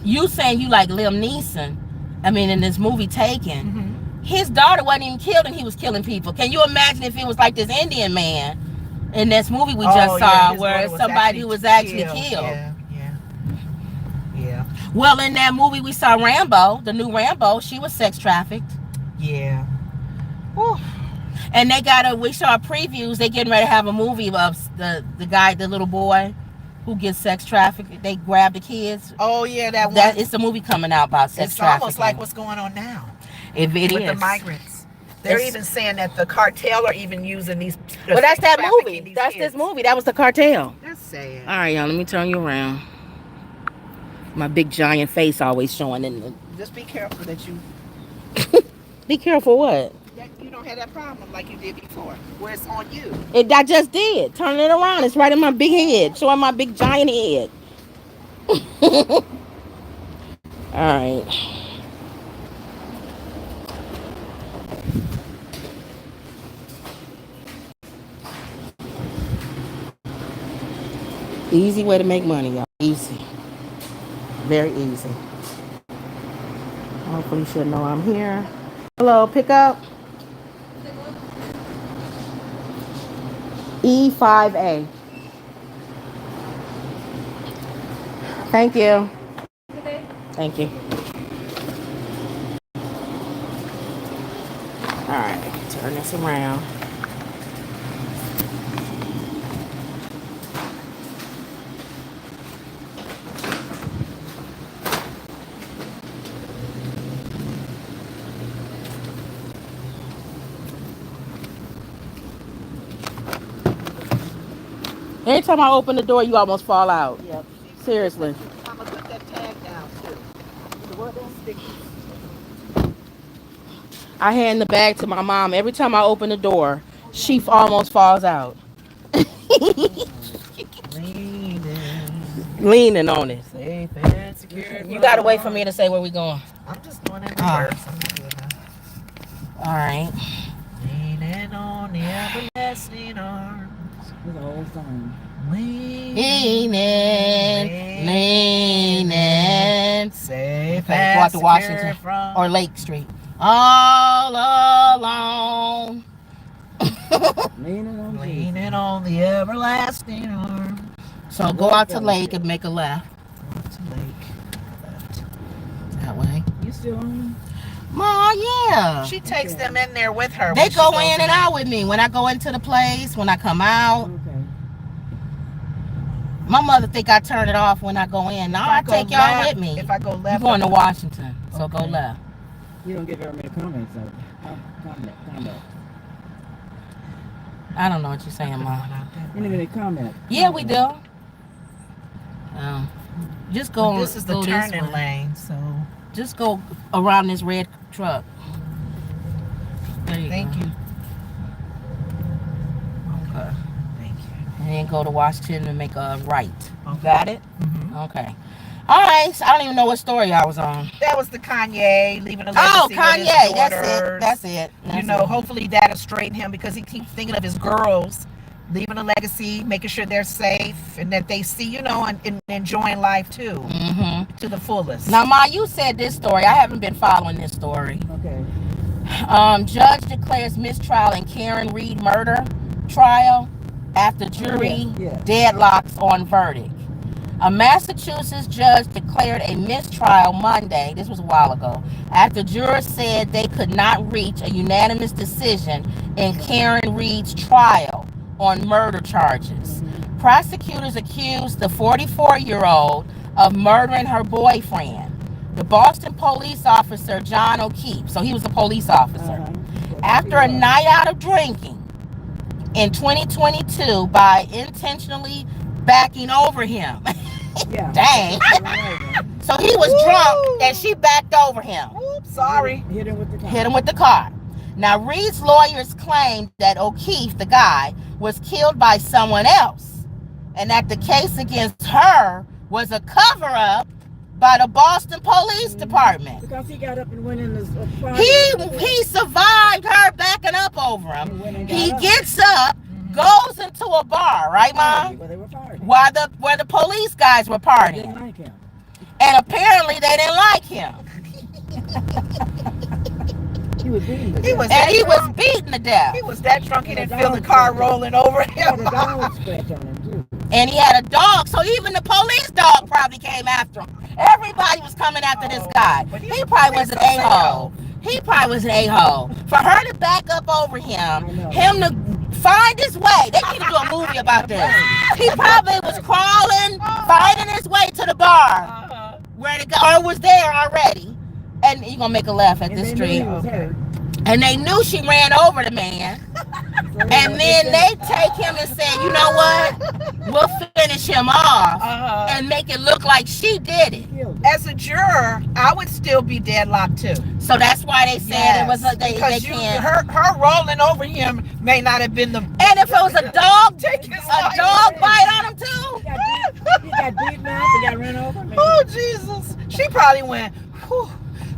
you saying you like Liam Neeson, I mean, in this movie Taken, his daughter wasn't even killed and he was killing people. Can you imagine if it was like this Indian man in this movie we just saw, where somebody who was actually killed? Yeah. Well, in that movie we saw Rambo, the new Rambo, she was sex trafficked. Yeah. Whew. And we saw previews, they getting ready to have a movie of the guy, the little boy who gets sex trafficked. They grab the kids. Oh yeah, that one. It's a movie coming out about sex trafficking. It's almost like what's going on now. It is. With the migrants. They're even saying that the cartel are even using these. Well, that's that movie. That's this movie. That was the cartel. That's sad. All right, y'all. Let me turn you around. My big giant face always showing in the. Just be careful that you. Be careful what? That you don't have that problem like you did before, where it's on you. I just did. Turning it around. It's right in my big head, showing my big giant head. All right. Easy way to make money, y'all. Easy. Very easy. Hopefully you should know I'm here. Hello, pick up. E5A. Thank you. Thank you. All right, turn this around. Every time I open the door, you almost fall out. Yep. Seriously. I'm gonna put that tag down too. What sticky? I hand the bag to my mom. Every time I open the door, she almost falls out. Leaning on it. Safe and secure. You gotta wait for me to say where we going. I'm just going in reverse. All right. Leaning on the everlasting arms. With the whole song. Leaning. Safe Okay, go and out to Washington from or Lake Street. All alone. Leaning on the everlasting arms. So go out to Lake and make a left. To Lake. Left. That way. You still on? Ma, yeah. She takes them in there with her. They go in and out with me when I go into the place, when I come out. Okay. My mother think I turn it off when I go in. No, I take y'all with me. If I go You're left, going to Washington, so go left. You don't get very many comments though. Comment. I don't know what you're saying, Ma. Anybody comment? Yeah, we do. Just go. This is the go this turning way. lane, so Just go around this red truck. There you thank go. you. Okay. Thank you. And then go to Washington and make a right. Okay. Got it? Mm-hmm. Okay. All right. So I don't even know what story I was on. That was the Kanye leaving a legacy. Oh, with Kanye. his That's daughters. it. That's it. You know, hopefully that'll straighten him because he keeps thinking of his girls, leaving a legacy, making sure they're safe and that they see, you know, and enjoying life too, to the fullest. Now, Ma, you said this story. I haven't been following this story. Okay. Judge declares mistrial in Karen Reed murder trial after jury deadlocks on verdict. A Massachusetts judge declared a mistrial Monday, this was a while ago, after jurors said they could not reach a unanimous decision in Karen Reed's trial on murder charges. Prosecutors accused the 44-year-old of murdering her boyfriend, the Boston police officer John O'Keefe. So he was a police officer. After a night out of drinking in 2022 by intentionally backing over him. Yeah. Dang. So he was drunk and she backed over him. Oops, sorry. Hit him with the car. car. Now, Reed's lawyers claimed that O'Keefe, the guy, was killed by someone else and that the case against her was a cover-up by the Boston Police Department. Because he got up and went in this He survived her backing up over him. He gets up, goes into a bar, right, Mom? Where they were partying. Where the police guys were partying. They didn't like him. And apparently they didn't like him. He was beating the He was And he was drunk. beaten to death. He was that drunk he didn't feel the car rolling over He had him. a dog scratch on him too. And he had a dog, so even the police dog probably came after him. Everybody was coming after this guy. But He probably was an a-hole. He probably was an a-hole. For her to back up over him, him to find his way. They need to do a movie about this. He probably was crawling, finding his way to the bar where to go, or was there already. And you're gonna make a left at And this they street. knew he was hurt. And they knew she ran over the man. And then they take him and say, you know what? We'll finish him off and make it look like she did it. As a juror, I would still be deadlocked too. So that's why they said it was they because can't. her rolling over him may not have been the. And if it was a dog, Take his a life. dog bite on him too. He got beaten up. He got run over. Oh Jesus! She probably went. Whew,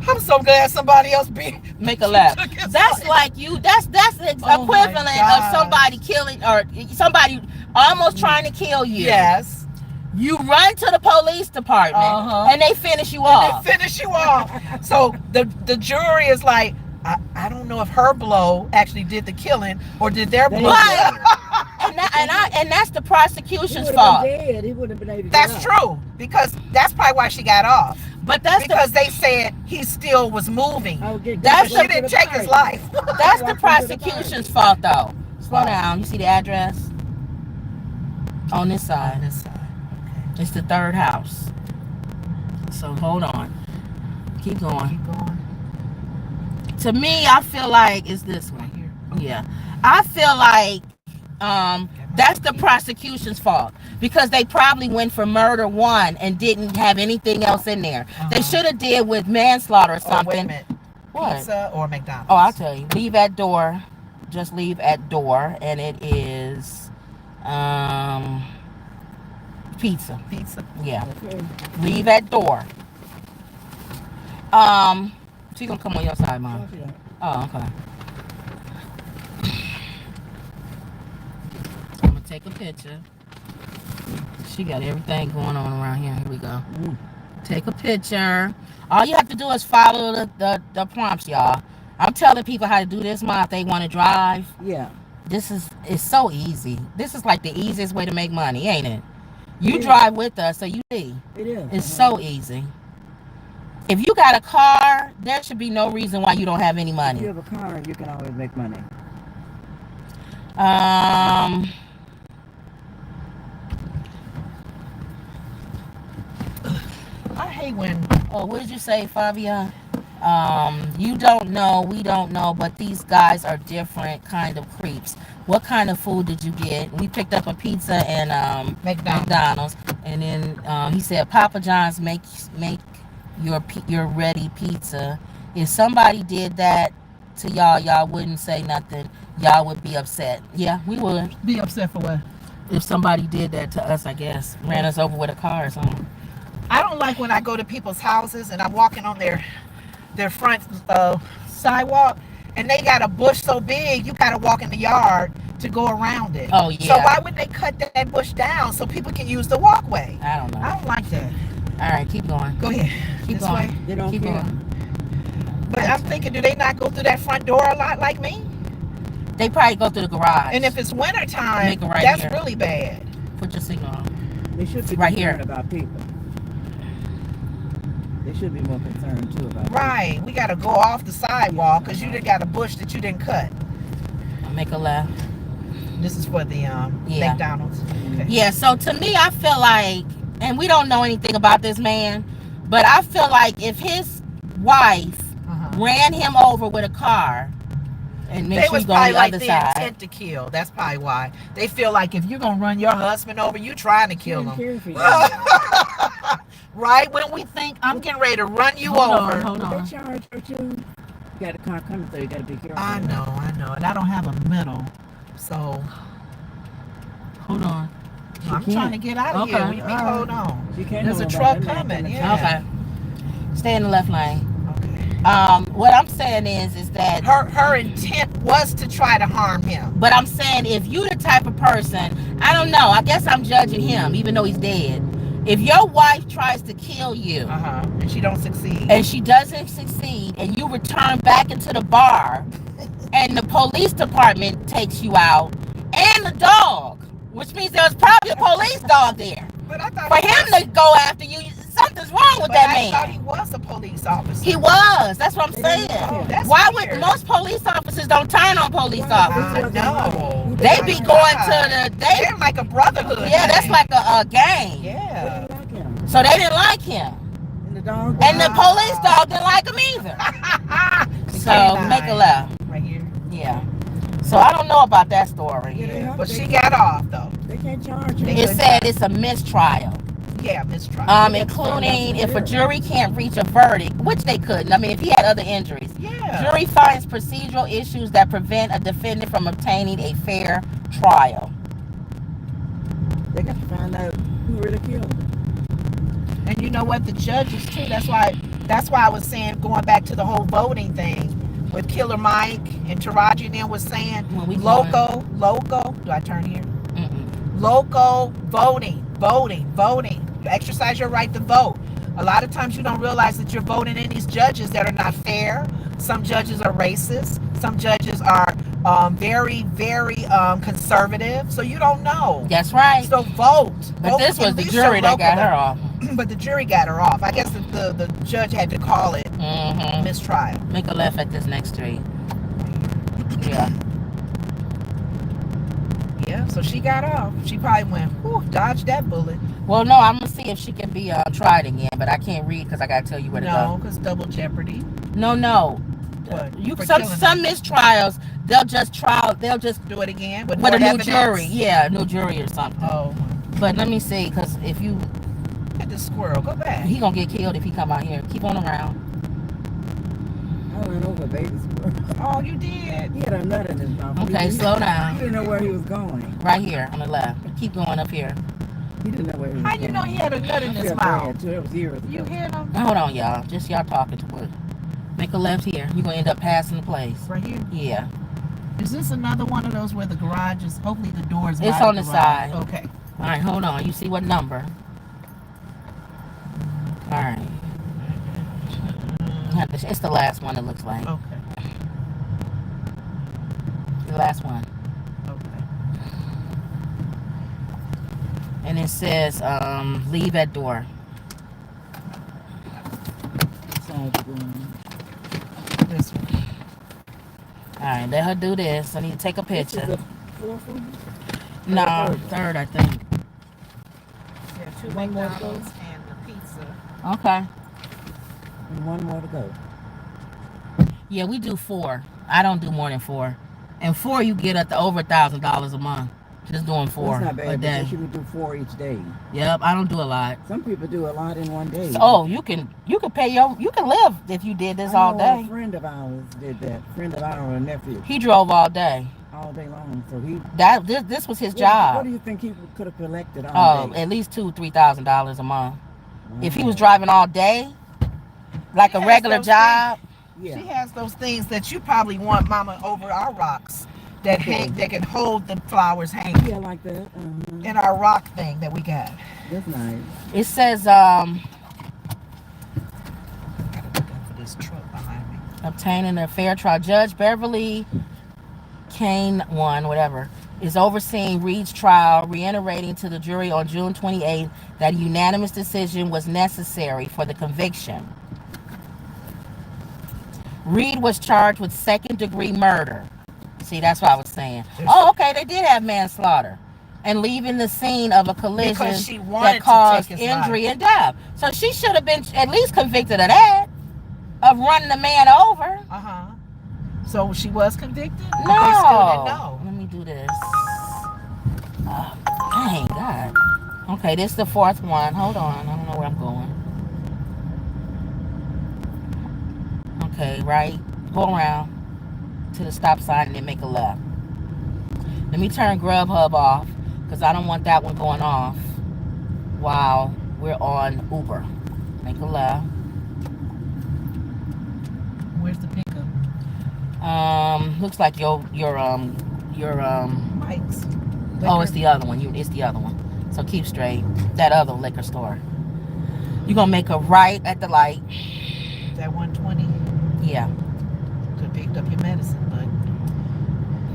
I'm so glad somebody else beat. Make a left. That's like you. That's the Oh my equivalent of gosh. somebody killing or somebody almost trying to kill you. Yes. You run to the police department and they finish you off. They finish you off. So the jury is like, I don't know if her blow actually did the killing or did their blow. Right. And and that's the prosecution's He fault. dead. He wouldn't have been able to That's get up. true, because that's probably why she got off. But that's Because they said he still was moving. That's She didn't take his life. that's the prosecution's fault, though. Slow down. You see the address on this side. On this side. Okay. It's the third house. So hold on. Keep going. Keep going. To me, I feel like it's this one. Right here. Yeah. I feel like that's the prosecution's fault, because they probably went for murder 1 and didn't have anything else in there. They should have did with manslaughter or something. Wait a minute. What? Pizza or McDonald's? Oh, I'll tell you. Leave at door. Just leave at door, and it is pizza. Pizza. Yeah. Okay. Leave at door. She's gonna come on your side, Mom. Oh, okay. I'm gonna take a picture. She got everything going on around here. Here we go. Take a picture. All you have to do is follow the prompts, y'all. I'm telling people how to do this, Mom, if they want to drive. Yeah. It's so easy. This is like the easiest way to make money, ain't it? You drive with us, so you see. It is. It's so easy. If you got a car, there should be no reason why you don't have any If money. you have a car, you can always make money. I hate when. Oh, what did you say, Fabia? You don't know, we don't know, but these guys are different kind of creeps. What kind of food did you get? We picked up a pizza and McDonald's, and then he said Papa John's make your ready pizza. If somebody did that to y'all wouldn't say nothing. Y'all would be upset. Yeah, we would Be upset for what? if somebody did that to us. I guess ran us over with a car or something. I don't like when I go to people's houses and I'm walking on their front sidewalk, and they got a bush so big you gotta walk in the yard to go around it. Oh yeah. So why would they cut that bush down so people can use the walkway? I don't know. I don't like that. All right, keep going. Go ahead. Keep This going. way. They don't Keep care. going. But I'm thinking, do they not go through that front door a lot like me? They probably go through the garage. And if it's winter time, Make it right that's here. really bad. Put your signal on. They should be Right concerned here. about people. They should be more concerned too about Right. We got to go off the sidewalk because you done got a bush that you didn't cut. Make a left. This is for the Yeah. McDonald's. Okay. Yeah, so to me, I feel like, and we don't know anything about this man, but I feel like if his wife ran him over with a car and They then was she's on probably the like other the side. intent to kill. That's probably why. They feel like if you're going to run your husband over, you trying to kill They him. care for you. Right when we think I'm getting ready to run you Hold over. on, hold on. They charge her too. You got a car coming, so you got to be careful. I know. And I don't have a middle. So Hold on. I'm can't. trying to get out of Okay. here. What do you mean, hold on? You can't There's a hold truck on. They're not coming. gonna Yeah. Okay. Stay in the left lane. Okay. What I'm saying is that, Her intent was to try to harm him. but I'm saying if you the type of person, I don't know, I guess I'm judging him, even though he's dead. If your wife tries to kill you, And she don't succeed. and she doesn't succeed, and you return back into the bar, and the police department takes you out, and the dog, which means there was probably a police dog there. But I thought For he him was- to go after you, something's wrong with but that I thought man. he was a police officer. He was. That's what I'm saying. Oh, that's Why weird. would most police officers don't turn on police I officers? know. They be My going God. to the They're like a brotherhood. yeah, that's thing. like a gang. Yeah. Like him. So they didn't like him, And the dog. and the police dog didn't like him either. So make a left. Right here. Yeah. So I don't know about that story. Yeah. But she got off though. They can't charge her. It said it's a mistrial. Yeah, mistrial. Including if a jury can't reach a verdict, which they couldn't. I mean, if he had other injuries. Yeah. Jury finds procedural issues that prevent a defendant from obtaining a fair trial. They got to find out who really killed him. And you know what? The judges too. That's why I was saying, going back to the whole voting thing with Killer Mike and Taraji and them was saying, Well, we loco. Do I turn here? Mm-mm. Local voting. You exercise your right to vote. A lot of times you don't realize that you're voting in these judges that are not fair. Some judges are racist. Some judges are very, very conservative, so you don't know. That's right. So vote. But this was the jury that got her off. But the jury got her off. I guess the judge had to call it mistrial. Make a left at this next street. Yeah. Yeah, so she got off. She probably went, whew, dodged that bullet. Well, no, I'm going to see if she can be tried again, but I can't read because I got to tell you where to go. No, because double jeopardy. No. What? You some mistrials, they'll just do it again with a new evidence? jury. Yeah, a new jury or something. Oh. But let me see, because if you... Get the squirrel. Go back. He going to get killed if he come out here. Keep on around. I ran over a baby squirrel. Oh, you did? He had a nut in his mouth. Okay, slow down. He didn't know where he was going. Right here on the left. Keep going up here. He didn't know where he was How going. you know he had a nut in his I feel mouth? bad, too. That was years ago. You hear him? Hold on, y'all. Just y'all talking to it. Make a left here. You're going to end up passing the place. Right here? Yeah. Is this another one of those where the garage is, hopefully the door is It's by on the garage. side. Okay. All right, hold on. You see what number? All right. It's the last one, it looks like. Okay. The last one. Okay. And it says, leave at door. This one. All right, let her do this. I need to take a picture. This is the fourth one? No, third, I think. Yeah, two One more to McDonald's and the pizza. Okay. And one more to go. Yeah, we do 4. I don't do more than 4. And 4, you get up to over $1,000 a month. Just doing 4 That's not bad, a day. because you would do 4 each day. Yep, I don't do a lot. Some people do a lot in one day. So, you can pay you can live if you did this all day. A friend of ours did that. Friend of ours, a nephew. He drove all day. All day long. So he. This was his job. What do you think he could have collected all day? At least $2,000-$3,000 a month. If he was driving all day, like a regular job. Yeah. She has those things that you probably want, Mama, over our rocks that that can hold the flowers hanging. Yeah, like that. In our rock thing that we got. That's nice. It says Gotta look out for this truck behind me. obtaining a fair trial. Judge Beverly Kane whatever, is overseeing Reed's trial, reiterating to the jury on June 28th that a unanimous decision was necessary for the conviction. Reed was charged with second-degree murder. See, that's what I was saying. Oh, okay, they did have manslaughter. And leaving the scene of a collision that caused injury and death. So she should have been at least convicted of that, of running the man over. Uh-huh. So she was convicted? No. They still didn't know. Let me do this. Dang, God. Okay, this is the 4th one. Hold on. I don't know where I'm going. Okay, right. Go around to the stop sign and then make a left. Let me turn Grubhub off because I don't want that one going off while we're on Uber. Make a left. Where's the pickup? Looks like your Mike's. Oh, it's the other one. It's the other one. So keep straight. That other liquor store. You're gonna make a right at the light. That 120. Yeah. Could have picked up your medicine, but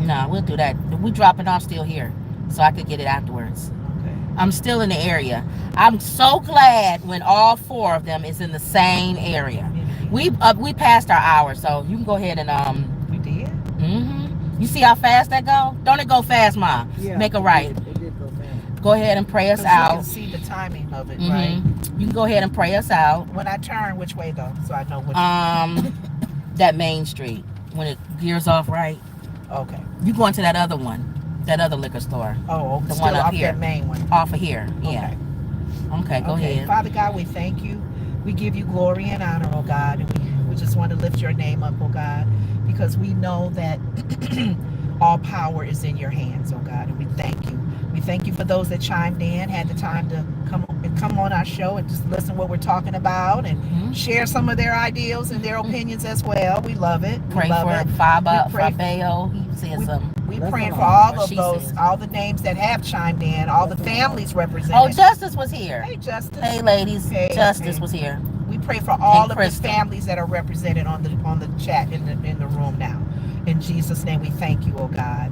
Nah, we'll do that. We dropping off still here, so I could get it afterwards. okay. I'm still in the area. I'm so glad when all 4 of them is in the same area. We passed our hour, so you can go ahead and We did? Mm-hmm. You see how fast that go? Don't it go fast, Ma? Yeah, Make a right. It did go fast. Go ahead and pray us You out. can see the timing of it, Mm-hmm. right? You can go ahead and pray us out. When I turn, which way though? So I know which That main street when it gears off right. Okay. You going to that other one, that other liquor store, Oh, the still one up off here, that main one. off of here. Yeah. Okay, go ahead. Father God, we thank you. We give you glory and honor, oh God. And we just want to lift your name up, oh God, because we know that all power is in your hands, oh God. And we thank you. We thank you for those that chimed in, had the time to come on our show and just listen what we're talking about and share some of their ideals and their opinions as well. We love it. Pray we love for it. Fabio. He said something. We That's praying all. for all What of she those, said. all the names that have chimed in, all the families represented. Oh, Justice was here. Hey, Justice. Hey, ladies. Hey, Justice hey. was here. We pray for all of the Crystal. families that are represented on the chat in the room now. In Jesus' name, we thank you, oh God,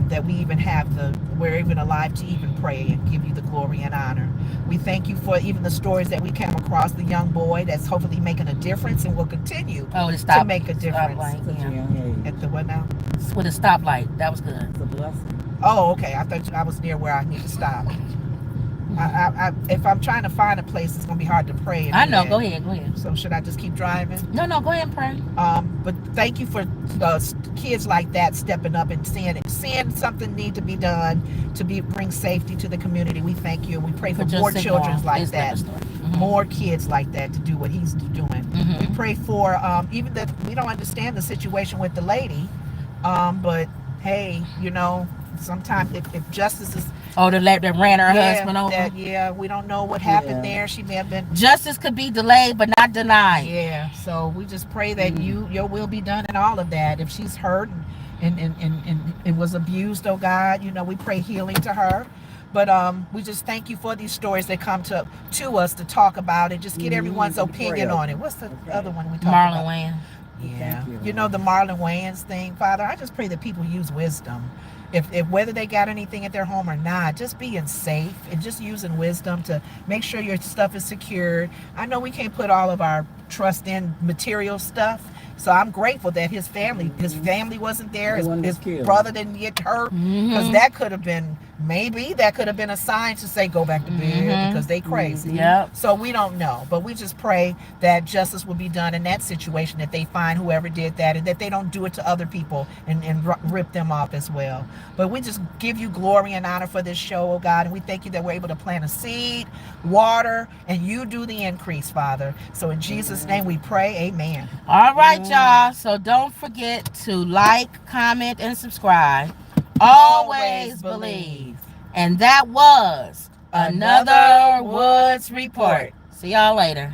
that we're even alive to even pray and give you the glory and honor. We thank you for even the stories that we came across, the young boy that's hopefully making a difference and will continue to make a difference. At the what now? With a stoplight. That was good. It's a blessing. Oh, okay. I thought I was near where I need to stop. If I'm trying to find a place, it's gonna be hard to pray. I know. Go ahead. So should I just keep driving? No. Go ahead and pray. But thank you for kids like that stepping up and seeing something need to be done to bring safety to the community. We thank you, and we pray for more children like that, more kids like that to do what he's doing. We pray for even that we don't understand the situation with the lady, but hey, sometimes if justice is that ran her husband over. We don't know what happened there. She may have been. Justice could be delayed, but not denied. Yeah. So we just pray that your will be done in all of that. If she's hurt and was abused, oh God, we pray healing to her. But we just thank you for these stories that come to us to talk about it. Just get everyone's opinion on it. What's the other one we talked about? Marlon Wayans. Yeah. The Marlon Wayans thing, Father. I just pray that people use wisdom. If whether they got anything at their home or not, just being safe and just using wisdom to make sure your stuff is secured. I know we can't put all of our trust in material stuff, so I'm grateful that his family wasn't there. His brother didn't get hurt, because that could have been a sign to say go back to bed because they crazy. Yep. So we don't know, but we just pray that justice will be done in that situation, that they find whoever did that, and that they don't do it to other people and rip them off as well. But we just give you glory and honor for this show, oh God, and we thank you that we're able to plant a seed, water, and you do the increase, Father. So in Jesus' name we pray, amen. All right, y'all. So don't forget to like, comment, and subscribe. Always believe. And that was another Woods Report. See y'all later.